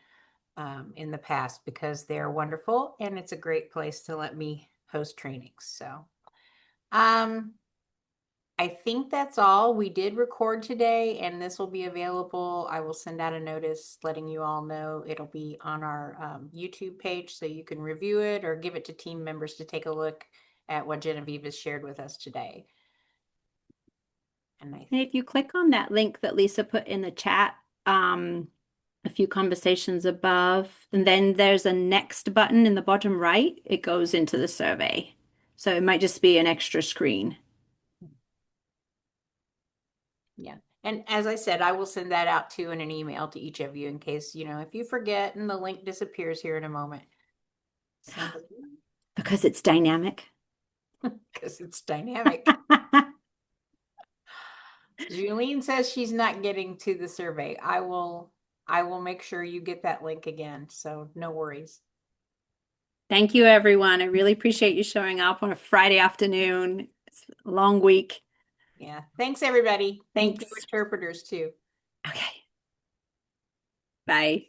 Speaker 1: in the past because they're wonderful, and it's a great place to let me host trainings. So, I think that's all. We did record today, and this will be available. I will send out a notice letting you all know. It'll be on our YouTube page so you can review it or give it to team members to take a look at what Genevieve has shared with us today.
Speaker 2: And if you click on that link that Lisa put in the chat, a few conversations above, and then there's a next button in the bottom right, it goes into the survey. So it might just be an extra screen.
Speaker 1: Yeah. And as I said, I will send that out too in an email to each of you in case, if you forget and the link disappears here in a moment.
Speaker 2: Because it's dynamic.
Speaker 1: Because it's dynamic. Julene says she's not getting to the survey. I will make sure you get that link again. So no worries.
Speaker 2: Thank you, everyone. I really appreciate you showing up on a Friday afternoon. It's a long week.
Speaker 1: Yeah. Thanks, everybody. Thank you,
Speaker 2: Thanks.
Speaker 1: interpreters, too.
Speaker 2: Okay. Bye.